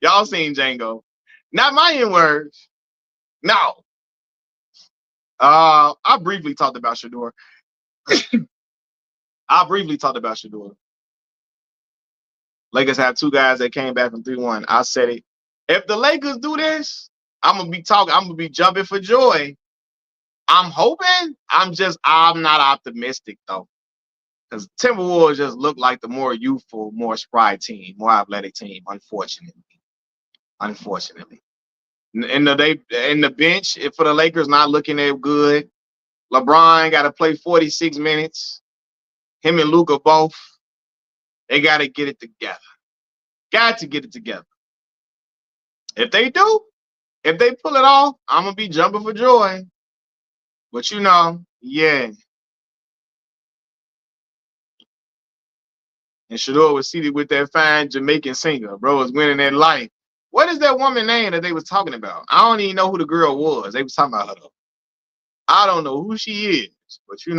S1: Y'all seen Django? Not my N words. No. I briefly talked about Shador. I briefly talked about Shador. Lakers have two guys that came back from 3-1. I said it. If the Lakers do this, I'm gonna be talking. I'm gonna be jumping for joy. I'm hoping. I'm not optimistic though, because Timberwolves just look like the more youthful, more spry team, more athletic team. Unfortunately, and the bench for the Lakers not looking that good. LeBron got to play 46 minutes. Him and Luka both. They got to get it together. Got to get it together. If they do, if they pull it off, I'm gonna be jumping for joy. But yeah. And Shador was seated with that fine Jamaican singer. Bro was winning that life. What is that woman name that they was talking about? I don't even know who the girl was. They was talking about her though. I don't know who she is, but they're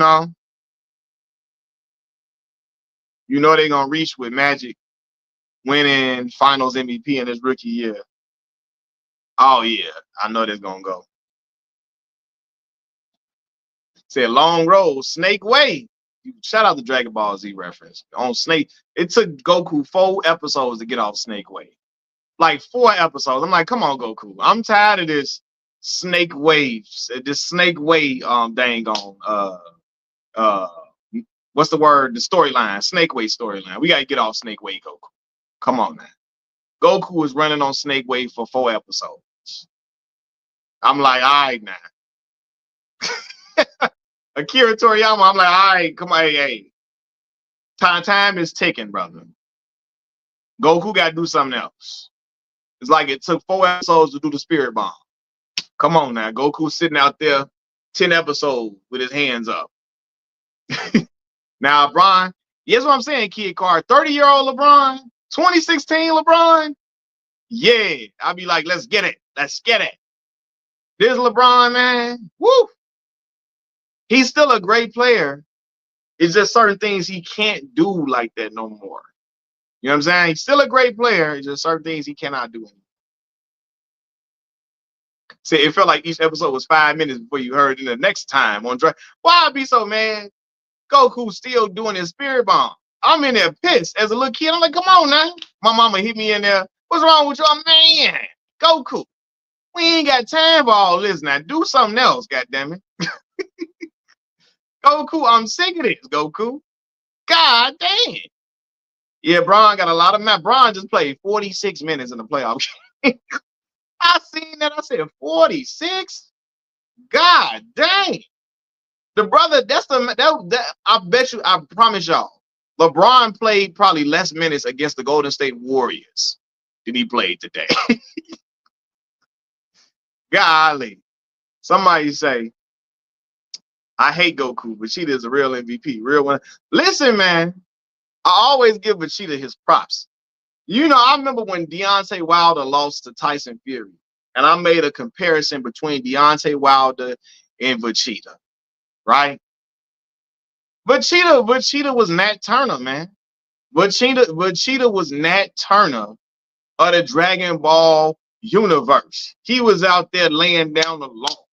S1: gonna reach with Magic winning Finals MVP in his rookie year. Oh yeah, I know that's gonna go. Said long road, Snake Way. Shout out the Dragon Ball Z reference on Snake. It took Goku 4 episodes to get off Snake Way. Like 4 episodes. I'm like, come on, Goku. I'm tired of this Snake Waves. This Snake Way dang on what's the word? The storyline. Snake Way storyline. We gotta get off Snake Way, Goku. Come on, man. Goku was running on Snake Way for 4 episodes. I'm like, all right now. Akira Toriyama, I'm like, all right, come on, hey. Time is ticking, brother. Goku got to do something else. It's like it took 4 episodes to do the Spirit Bomb. Come on now. Goku's sitting out there 10 episodes with his hands up. Now, LeBron, yes, what I'm saying, Kid Card, 30-year-old LeBron, 2016 LeBron, yeah, I'll be like, let's get it. Let's get it. This LeBron, man, woo. He's still a great player. It's just certain things he can't do like that no more. You know what I'm saying? He's still a great player. It's just certain things he cannot do anymore. See, it felt like each episode was 5 minutes before you heard it the next time on Dragon. Why I be so mad? Goku's still doing his Spirit Bomb. I'm in there pissed as a little kid. I'm like, come on now. My mama hit me in there. What's wrong with you? Man, Goku, we ain't got time for all this now. Do something else, goddammit. Goku, I'm sick of this, Goku. God damn. Yeah, Bron got a lot of math. Bron just played 46 minutes in the playoff game. I seen that. I said 46. God dang. The brother, I bet you, I promise y'all, LeBron played probably less minutes against the Golden State Warriors than he played today. Golly. Somebody say, I hate Goku, Vegeta is a real MVP. Real one. Listen, man, I always give Vegeta his props. I remember when Deontay Wilder lost to Tyson Fury, and I made a comparison between Deontay Wilder and Vegeta, right? Vegeta was Nat Turner, man. Vegeta was Nat Turner of the Dragon Ball universe. He was out there laying down the law.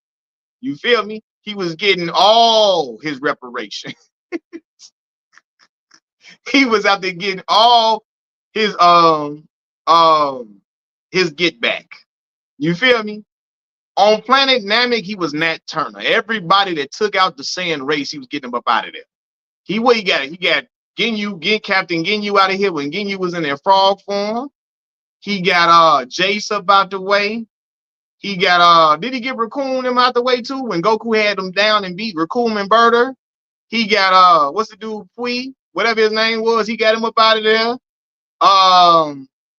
S1: You feel me? He was getting all his reparation. He was out there getting all his get back. You feel me? On Planet Namek, he was Nat Turner. Everybody that took out the Saiyan race, he was getting them up out of there. He got Captain Ginyu out of here when Ginyu was in their frog form. He got Jace up out the way. He got did he get Raccoon him out the way too when Goku had him down and beat Raccoon and Birder? He got what's the dude, Pui, whatever his name was, he got him up out of there.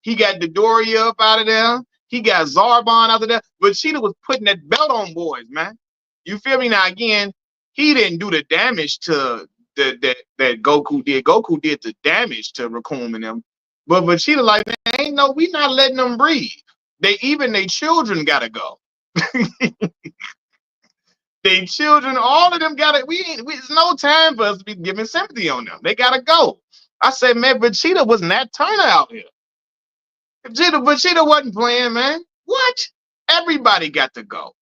S1: He got Dodoria up out of there. He got Zarbon out of there. But Vegeta was putting that belt on boys, man. You feel me? Now again, he didn't do the damage to that Goku did. Goku did the damage to Raccoon and them. But Vegeta like, man, we not letting them breathe. Their children gotta go. Their children, all of them gotta. It's no time for us to be giving sympathy on them. They gotta go. I said, man, Vegeta was Nat Turner out here. Vegeta wasn't playing, man. What? Everybody got to go.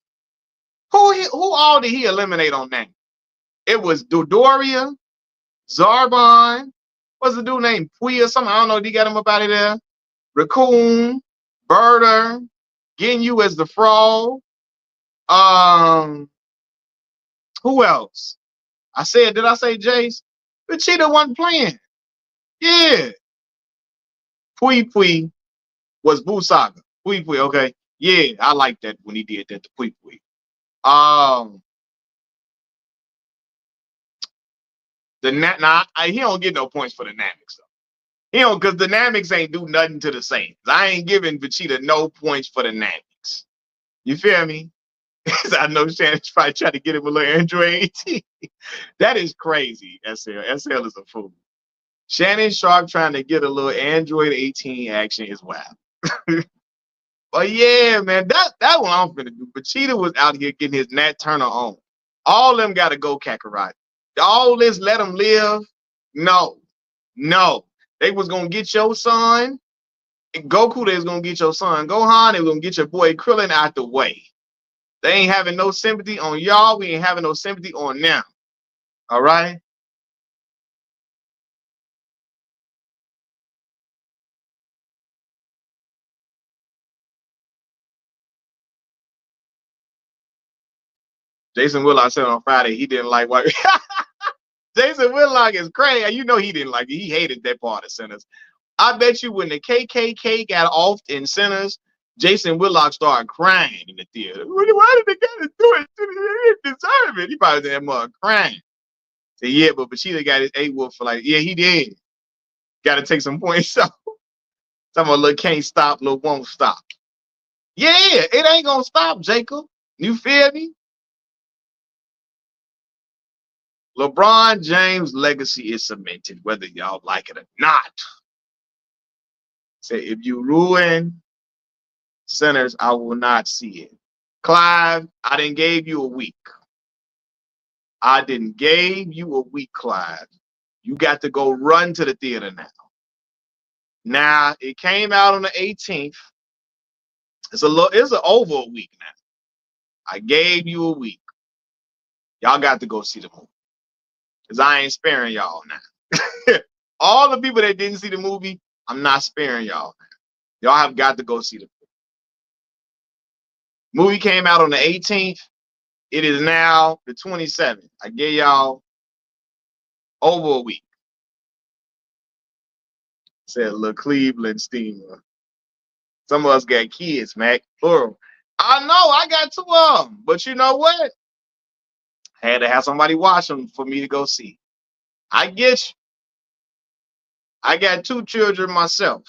S1: Who all did he eliminate on that? It was Dodoria, Zarbon. What's the dude named Pui or something? I don't know. Did he got him up out of there? Raccoon, Birder, Ginyu as the frog. Who else? Did I say Jace? Vegeta wasn't playing. Yeah. Pui was Buu Saga. Pui, okay. Yeah, I like that when he did that to Pui. He don't get no points for the Dynamics though. He don't, because the Dynamics ain't do nothing to the Saiyans. I ain't giving Vegeta no points for the Dynamics. You feel me? I know Shannon's probably trying to get him a little Android 18. That is crazy, SL. SL is a fool. Shannon Sharp trying to get a little Android 18 action is wild. But yeah, man, that one I'm finna do. Vegeta was out here getting his Nat Turner on. All them gotta go, Kakarot. All this let them live. No. They was gonna get your son. Goku, they was gonna get your son. Gohan, they was gonna get your boy Krillin out the way. They ain't having no sympathy on y'all. We ain't having no sympathy on them. All right? Jason Whitlock said on Friday he didn't like what Jason Whitlock is crazy. You know he didn't like it. He hated that part of Sinners. I bet you when the KKK got off in Sinners, Jason Whitlock started crying in the theater. Why did they gotta do it? They didn't deserve it. He probably did that mother crying. Say, yeah, but Vegeta got his A-Wolf for like, yeah, he did. Got to take some points off. Someone look can't stop, look won't stop. Yeah, it ain't gonna stop, Jacob. You feel me? LeBron James' legacy is cemented, whether y'all like it or not. Say, if you ruin Sinners, I will not see it. Clive, I didn't gave you a week. I didn't gave you a week, Clive. You got to go run to the theater now. Now, it came out on the 18th. It's over a week now. I gave you a week. Y'all got to go see the movie. Because I ain't sparing y'all now. All the people that didn't see the movie, I'm not sparing y'all now. Y'all have got to go see the movie. Movie came out on the 18th. It is now the 27th. I gave y'all over a week. Said little Cleveland steamer. Some of us got kids, Mac. Plural. I know, I got two of them. But you know what? I had to have somebody watch them for me to go see. I get you. I got two children myself.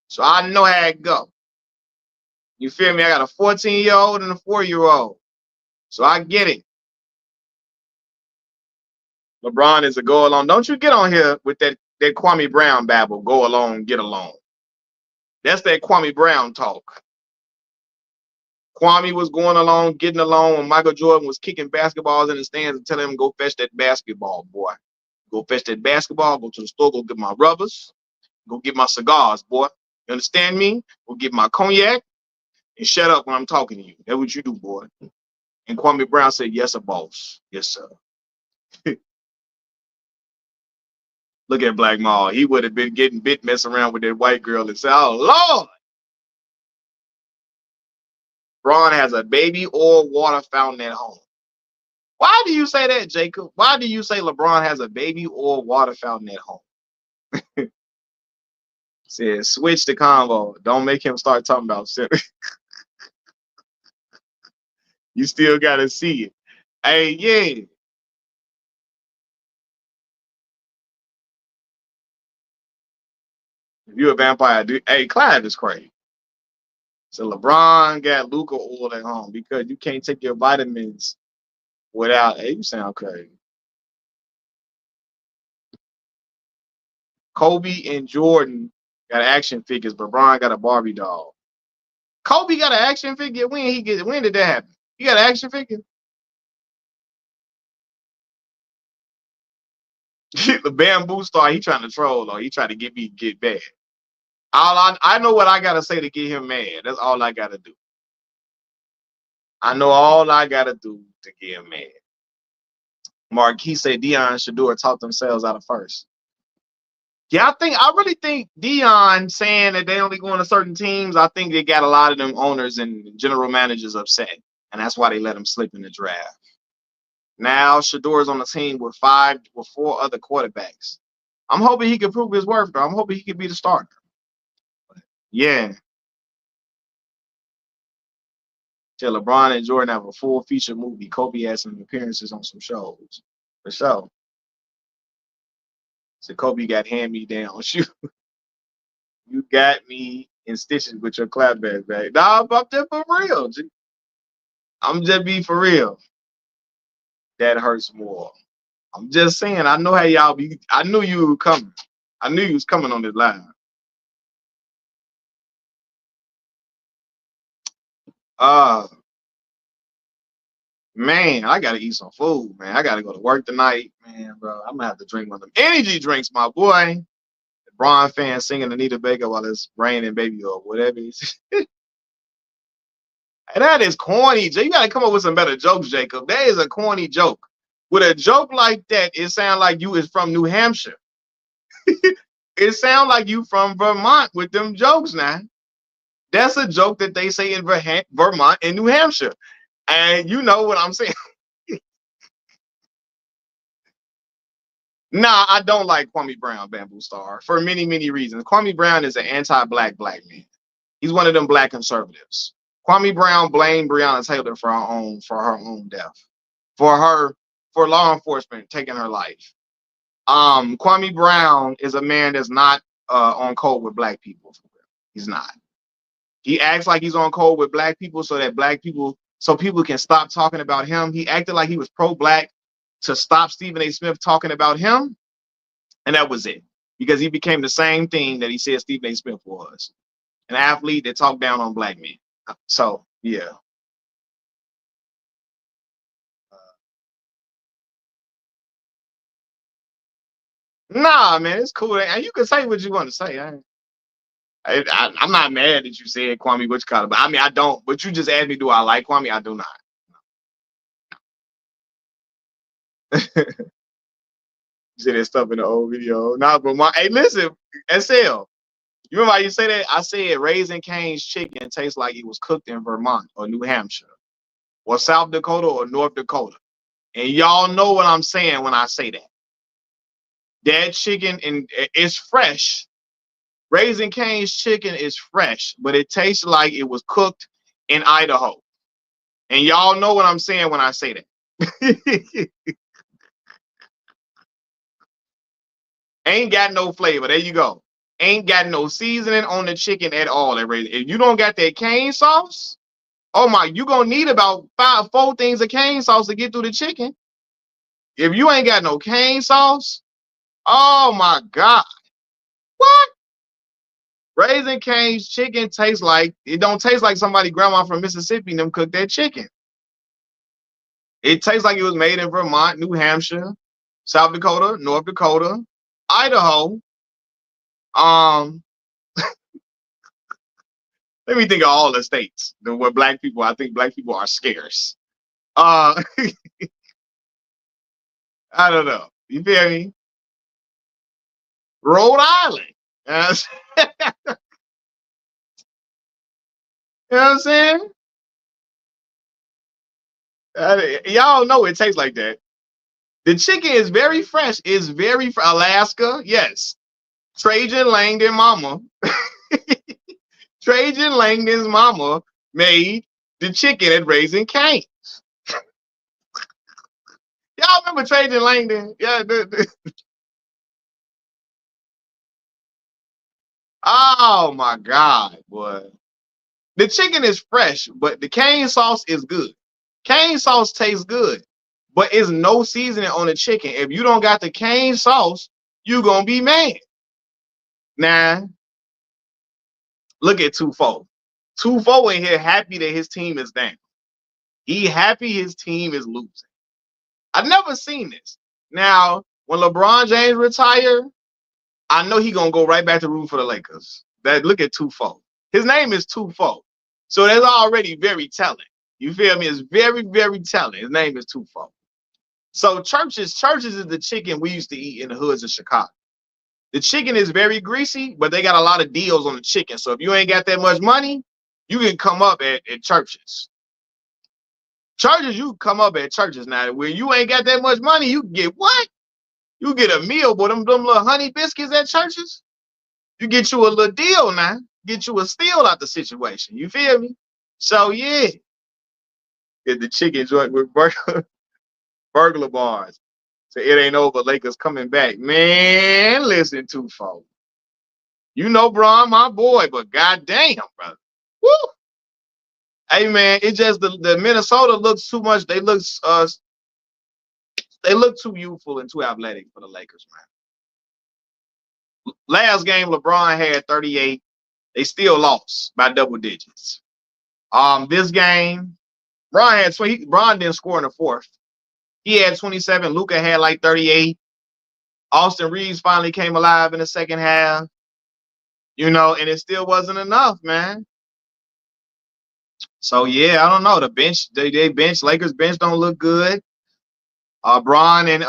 S1: So I know how it go. You feel me? I got a 14-year-old and a 4-year-old. So I get it. LeBron is a go along. Don't you get on here with that Kwame Brown babble. Go along, get along. That's that Kwame Brown talk. Kwame was going along, getting along when Michael Jordan was kicking basketballs in the stands and telling him, go fetch that basketball, boy. Go fetch that basketball, go to the store, go get my rubbers, go get my cigars, boy. You understand me? Go get my cognac and shut up when I'm talking to you. That's what you do, boy. And Kwame Brown said, yes, sir, boss. Yes, sir. Look at Black Maul. He would have been getting bit messing around with that white girl and say, oh, Lord. Braun has a baby oil water fountain at home. Why do you say that, Jacob? Why do you say LeBron has a baby oil water fountain at home? Says switch the convo. Don't make him start talking about center. You still gotta see it. Hey, yeah. If you're a vampire, dude, hey, Clive is crazy. So LeBron got Luca oil at home because you can't take your vitamins without. Hey, you sound crazy. Kobe and Jordan got action figures, but Bron got a Barbie doll. Kobe got an action figure. When did that happen? He got an action figure. The bamboo star, he trying to troll or he trying to get me to get mad. I know what I gotta say to get him mad. That's all I gotta do. I know all I gotta do to get him mad. Marquis said Dion Shador talk themselves out of first. Yeah, I really think Dion saying that they only going to certain teams, I think they got a lot of them owners and general managers upset. And that's why they let him slip in the draft. Now Shador's on the team with four other quarterbacks. I'm hoping he can prove his worth, though. I'm hoping he can be the starter. Yeah. Till LeBron and Jordan have a full feature movie. Kobe has some appearances on some shows. For sure. So Kobe got hand-me-down shoe. You got me in stitches with your clapback bag. Nah, I'm up there for real. G. I'm just be for real. That hurts more. I'm just saying, I know how y'all be. I knew you were coming. I knew you was coming on this live. Man, I gotta eat some food, man. I gotta go to work tonight, man, bro. I'm gonna have to drink one of them energy drinks, my boy. The Bron fan singing Anita Baker while it's raining, baby, or whatever. And that is corny, Jay. You gotta come up with some better jokes, Jacob. That is a corny joke. With a joke like that, it sounds like you is from New Hampshire. It sounds like you from Vermont with them jokes now. That's a joke that they say in Vermont and New Hampshire. And you know what I'm saying. Nah, I don't like Kwame Brown, Bamboo Star, for many, many reasons. Kwame Brown is an anti-black man. He's one of them black conservatives. Kwame Brown blamed Breonna Taylor for her own death, for law enforcement taking her life. Kwame Brown is a man that's not on code with black people. He's not. He acts like he's on code with black people so people can stop talking about him. He acted like he was pro-black to stop Stephen A. Smith talking about him, and that was it. Because he became the same thing that he said Stephen A. Smith was, an athlete that talked down on black men. So, yeah. Nah, man, it's cool. And you can say what you want to say. I'm not mad that you said Kwame Butchkata, but I mean, I don't. But you just asked me, do I like Kwame? I do not. You said that stuff in the old video. Nah, but hey, listen, SL. You remember how you say that? I said Raising Cane's chicken tastes like it was cooked in Vermont or New Hampshire or South Dakota or North Dakota. And y'all know what I'm saying when I say that. That chicken is fresh. Raising Cane's chicken is fresh, but it tastes like it was cooked in Idaho. And y'all know what I'm saying when I say that. Ain't got no flavor. There you go. Ain't got no seasoning on the chicken at all. If you don't got that cane sauce, oh my, you gonna need about 4 things of cane sauce to get through the chicken. If you ain't got no cane sauce, oh my God. What? Raising Cane's chicken tastes like, it don't taste like somebody grandma from Mississippi them cooked that chicken. It tastes like it was made in Vermont, New Hampshire, South Dakota, North Dakota, Idaho. Let me think of all the states where I think black people are scarce. I don't know. You feel me? Rhode Island. You know what I'm saying? Y'all know it tastes like that. The chicken is very fresh. It's very Alaska. Yes. Trajan Langdon mama. Trajan Langdon's mama made the chicken at Raising Cane's. Y'all remember Trajan Langdon? Yeah. Oh my God, boy. The chicken is fresh, but the cane sauce is good. Cane sauce tastes good, but it's no seasoning on the chicken. If you don't got the cane sauce, you gonna be mad. Now, look at Tufo. Tufo in here happy that his team is down. He happy his team is losing. I've never seen this. Now, when LeBron James retire, I know he gonna go right back to root for the Lakers. That look at twofold. His name is twofold, so that's already very telling. You feel me? It's very, very telling. His name is twofold. So churches is the chicken we used to eat in the hoods of Chicago. The chicken is very greasy, but they got a lot of deals on the chicken. So if you ain't got that much money, you can come up at churches. Churches, you come up at churches now. When you ain't got that much money, you get what? You get a meal, but them little honey biscuits at churches, you get you a little deal now. Get you a steal out the situation. You feel me? So yeah, get the chicken joint with burglar bars. So it ain't over. Lakers coming back. Man, listen to folks. You know, Bron, my boy, but goddamn, brother. Woo! Hey man, it just the Minnesota looks too much. They look too youthful and too athletic for the Lakers, man. Last game, LeBron had 38. They still lost by double digits. This game, Bron had 20. Bron didn't score in the fourth. He had 27. Luka had like 38. Austin Reeves finally came alive in the second half. You know, and it still wasn't enough, man. So yeah, I don't know. The bench, they bench, Lakers bench don't look good. Bron and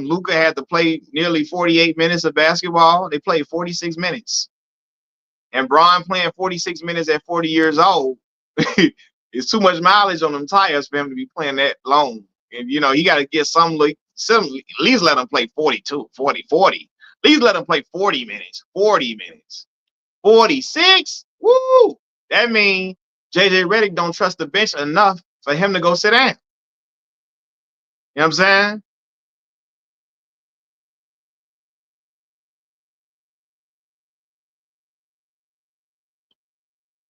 S1: Luka had to play nearly 48 minutes of basketball. They played 46 minutes. And Bron playing 46 minutes at 40 years old, it's too much mileage on them tires for him to be playing that long. And, you know, he got to get some, at least let him play 42, 40, 40. At least let him play 40 minutes, 40 minutes. 46? Woo! That means JJ Redick don't trust the bench enough for him to go sit down. You know what I'm saying?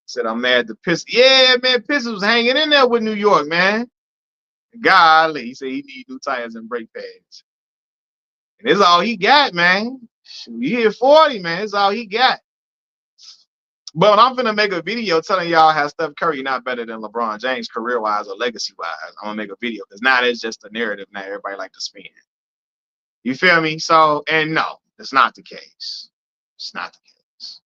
S1: Said I'm mad the Pistons. Yeah, man, Pistons was hanging in there with New York, man. Golly, he said he need new tires and brake pads. And that's all he got, man. He hit 40, man. That's all he got. But I'm gonna make a video telling y'all how Steph Curry not better than LeBron James career-wise or legacy-wise. I'm gonna make a video because now it's just a narrative now everybody like to spin. You feel me? So, and no, it's not the case. It's not the case.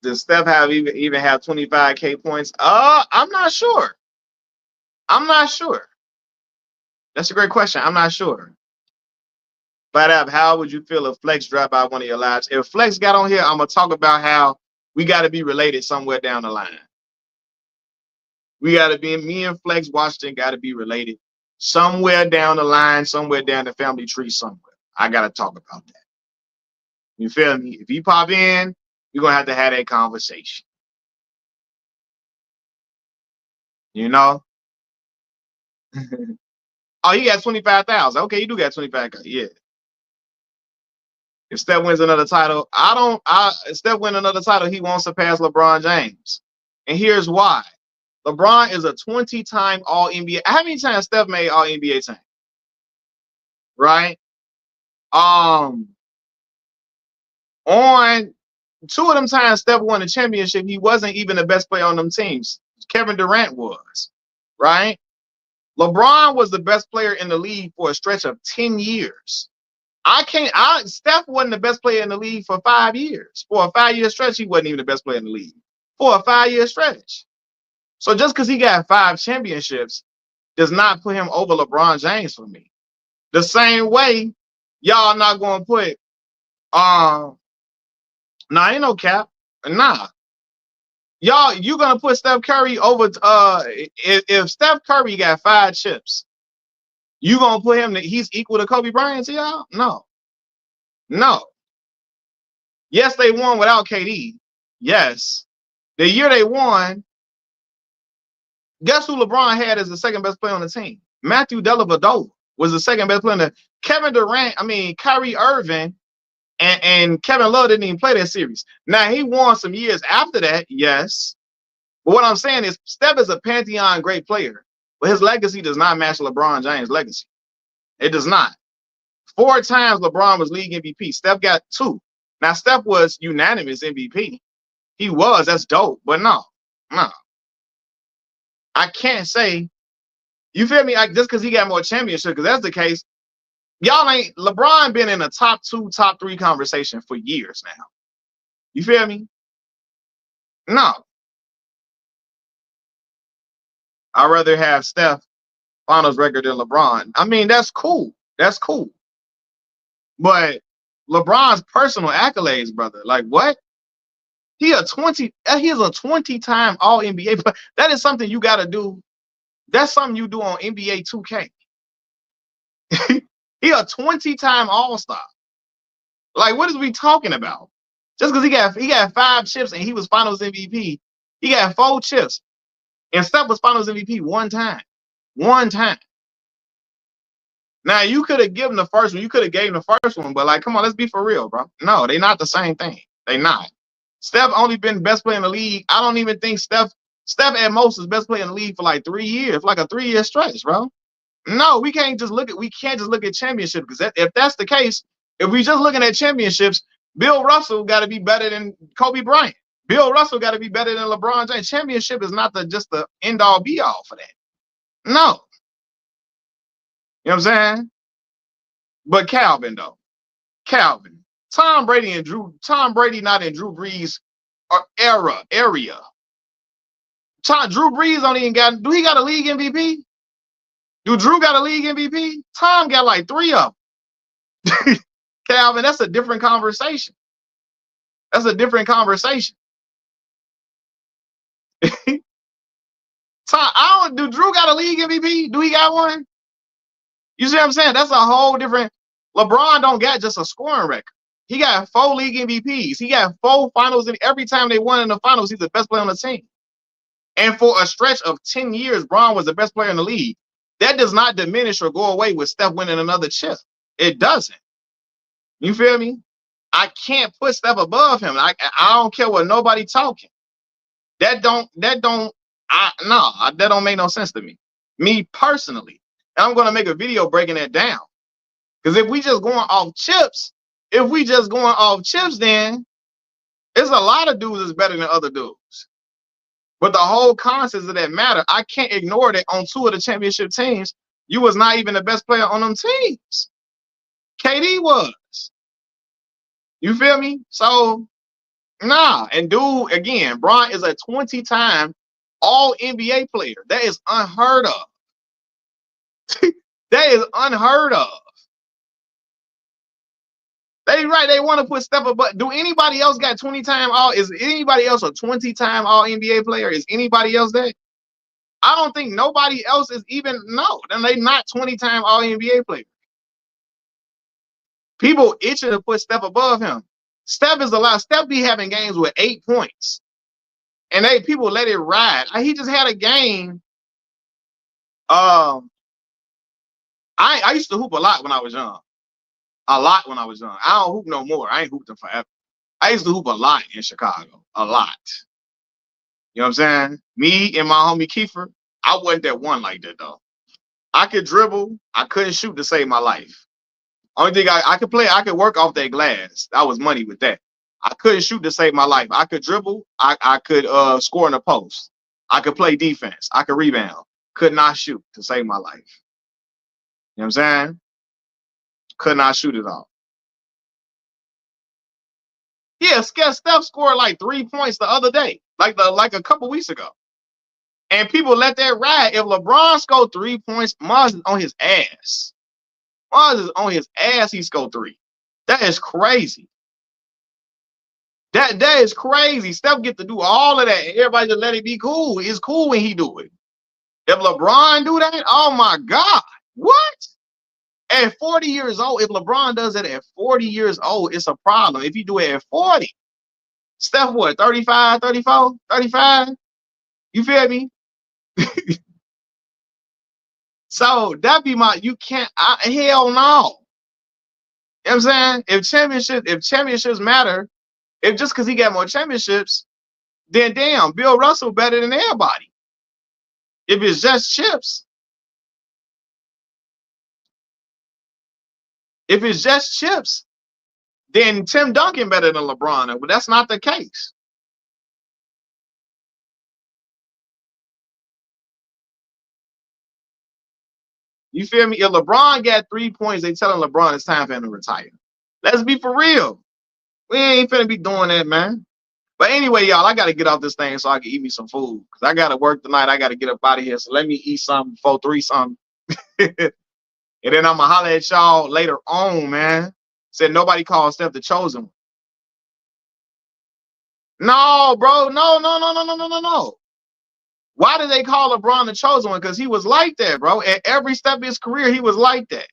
S1: Does Steph have even have 25K points? I'm not sure. I'm not sure. That's a great question. I'm not sure. Flat out, how would you feel if Flex dropped by one of your lives? If Flex got on here, I'm gonna talk about how we got to be related somewhere down the line. We got to be, me and Flex Washington got to be related somewhere down the line, somewhere down the family tree, somewhere. I got to talk about that. You feel me? If he pop in, we're gonna have to have that conversation. You know? Oh, he got 25,000. Okay, you do got 25,000. Yeah. If Steph wins another title, if Steph wins another title, he won't surpass LeBron James. And here's why. LeBron is a 20-time All-NBA. How many times Steph made All-NBA team? Right? On 2 of them times Steph won the championship, he wasn't even the best player on them teams. Kevin Durant was. Right? LeBron was the best player in the league for a stretch of 10 years. Steph wasn't the best player in the league for 5 years. For a 5-year stretch, he wasn't even the best player in the league. For a 5-year stretch. So just because he got 5 championships does not put him over LeBron James for me. The same way, y'all not going to put, ain't no cap. Nah. Y'all, you going to put Steph Curry over, if Steph Curry got 5 chips, you going to put him, he's equal to Kobe Bryant to y'all? No. No. Yes, they won without KD. Yes. The year they won, guess who LeBron had as the second best player on the team? Matthew Dellavedova was the second best player. Kyrie Irving and Kevin Love didn't even play that series. Now, he won some years after that, yes. But what I'm saying is Steph is a pantheon great player, but his legacy does not match LeBron James' legacy. It does not. 4 times LeBron was league MVP. Steph got 2. Now, Steph was unanimous MVP. He was. That's dope. But no, no. I can't say, you feel me? Like, just because he got more championships, because that's the case. Y'all ain't, LeBron been in a top 2, top 3 conversation for years now. You feel me? No. I'd rather have Steph finals record than LeBron. I mean, that's cool. That's cool. But LeBron's personal accolades, brother, like what? He is a 20-time all NBA player. That is something you gotta do. That's something you do on NBA 2K. He a 20-time all-star. Like, what is we talking about? Just because he got 5 chips and he was finals MVP, he got 4 chips. And Steph was finals MVP one time. One time. Now you could have given the first one, you could have gave him the first one, but like, come on, let's be for real, bro. No, they not the same thing. They not. Steph only been best player in the league. I don't even think Steph at most is best player in the league for like 3 years, like a 3-year stretch, bro. No, we can't just look at championships, because if that's the case, if we just looking at championships, Bill Russell got to be better than Kobe Bryant. Bill Russell got to be better than LeBron James. Championship is not just the end all be all for that. No. You know what I'm saying? But Calvin though. Calvin. Tom Brady not in Drew Brees area. Drew Brees don't even do he got a league MVP? Do Drew got a league MVP? Tom got like 3 of them. Calvin, that's a different conversation. That's a different conversation. Tom, do Drew got a league MVP? Do he got one? You see what I'm saying? That's a whole different. LeBron don't got just a scoring record. He got 4 league MVPs. He got 4 finals, and every time they won in the finals, he's the best player on the team. And for a stretch of 10 years, Bron was the best player in the league. That does not diminish or go away with Steph winning another chip. It doesn't. You feel me? I can't put Steph above him. I don't care what nobody talking. That don't make no sense to me. Me personally. And I'm gonna make a video breaking that down. Because if we just going off chips, then there's a lot of dudes that's better than other dudes. But the whole concept of that matter, I can't ignore that on 2 of the championship teams, you was not even the best player on them teams. KD was. You feel me? So, nah. And dude, again, Bron is a 20-time all NBA player. That is unheard of. That is unheard of. They want to put Steph above. Do anybody else got 20-time all? Is anybody else a 20-time all NBA player? Is anybody else that? I don't think nobody else is even, no. Then they not 20-time all NBA players. People itching to put Steph above him. Steph is allowed. Steph be having games with 8 points. And people let it ride. He just had a game. I used to hoop a lot when I was young. I don't hoop no more. I ain't hooped in forever. I used to hoop a lot in Chicago. A lot. You know what I'm saying? Me and my homie Kiefer, I wasn't that one like that though. I could dribble. I couldn't shoot to save my life. Only thing I could play, I could work off that glass. That was money with that. I couldn't shoot to save my life. I could dribble. I could score in the post. I could play defense. I could rebound. Could not shoot to save my life. You know what I'm saying? Could not shoot at all. Yeah, Steph scored like 3 points the other day, like a couple weeks ago. And people let that ride. If LeBron scored 3 points, Mars is on his ass. Mars is on his ass, he scored 3. That is crazy. That is crazy. Steph get to do all of that. Everybody just let it be cool. It's cool when he do it. If LeBron do that, oh my God. What? At 40 years old, if LeBron does it at 40 years old, it's a problem. If you do it at 40, Steph, what, 35, 34, 35? You feel me? So that be you can't, hell no. You know what I'm saying? If championships matter, if just because he got more championships, then damn, Bill Russell better than everybody. If it's just chips. If it's just chips, then Tim Duncan better than LeBron. But that's not the case. You feel me? If LeBron got 3 points, they telling LeBron it's time for him to retire. Let's be for real. We ain't finna be doing that, man. But anyway, y'all, I gotta get off this thing so I can eat me some food. Cause I gotta work tonight. I gotta get up out of here. So let me eat something before 3 something. And then I'ma holler at y'all later on, man. Said nobody called Steph the chosen one. No, bro. No, no, no, no, no, no, no, no. Why did they call LeBron the chosen one? Because he was like that, bro. At every step of his career, he was like that.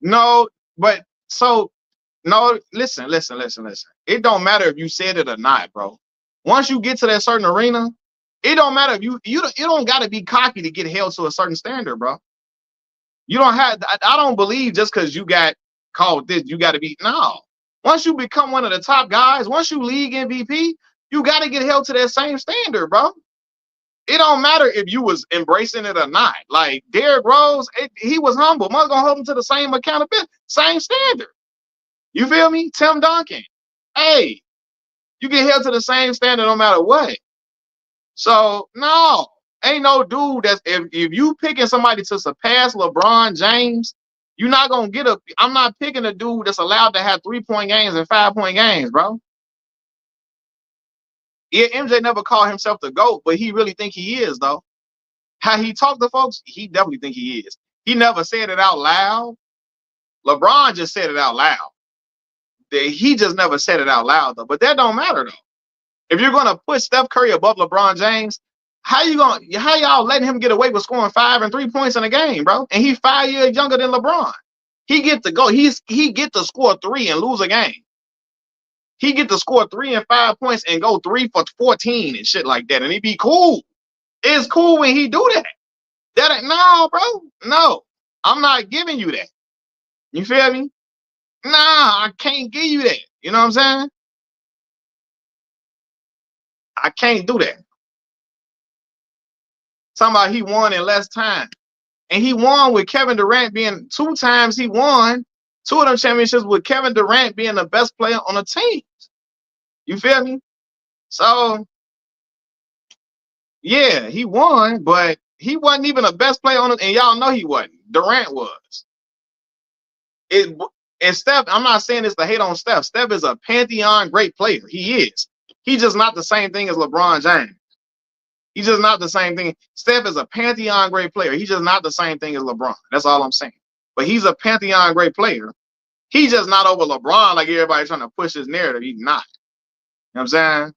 S1: No, but so no, listen. It don't matter if you said it or not, bro. Once you get to that certain arena, it don't matter if you don't gotta be cocky to get held to a certain standard, bro. You don't have I don't believe just because you got called this, you gotta be no. Once you become one of the top guys, once you league MVP, you gotta get held to that same standard, bro. It don't matter if you was embracing it or not. Like Derrick Rose, he was humble. Mother gonna hold him to the same accountability, same standard. You feel me? Tim Duncan. Hey, you get held to the same standard no matter what. So no, ain't no dude that's if you picking somebody to surpass LeBron James, you're not gonna get a. I'm not picking a dude that's allowed to have 3-point games and 5-point games, bro. Yeah, MJ never called himself the GOAT, but he really think he is though. How he talk to folks, he definitely think he is. He never said it out loud. LeBron just said it out loud. He just never said it out loud though. But that don't matter though. If you're gonna put Steph Curry above LeBron James, how y'all letting him get away with scoring 5 and 3 points in a game, bro? And he's 5 years younger than LeBron. He get to go. He get to score 3 and lose a game. He get to score 3 and 5 points and go 3 for 14 and shit like that, and he be cool. It's cool when he do that. That ain't no, bro. No, I'm not giving you that. You feel me? Nah, I can't give you that. You know what I'm saying? I can't do that. Talking about he won in less time. And he won with Kevin Durant being 2 times he won 2 of them championships with Kevin Durant being the best player on the team. You feel me? So yeah, he won, but he wasn't even the best player on it, and y'all know he wasn't. Durant was. It and Steph, I'm not saying this to hate on Steph. Steph is a pantheon great player. He is. He's just not the same thing as LeBron James. He's just not the same thing. Steph is a pantheon great player. He's just not the same thing as LeBron. That's all I'm saying. But he's a pantheon great player. He's just not over LeBron like everybody's trying to push his narrative. He's not. You know what I'm saying?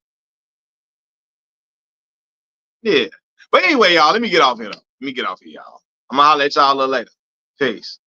S1: Yeah. But anyway, y'all, let me get off here, though. Let me get off here, y'all. I'm going to holler at y'all a little later. Peace.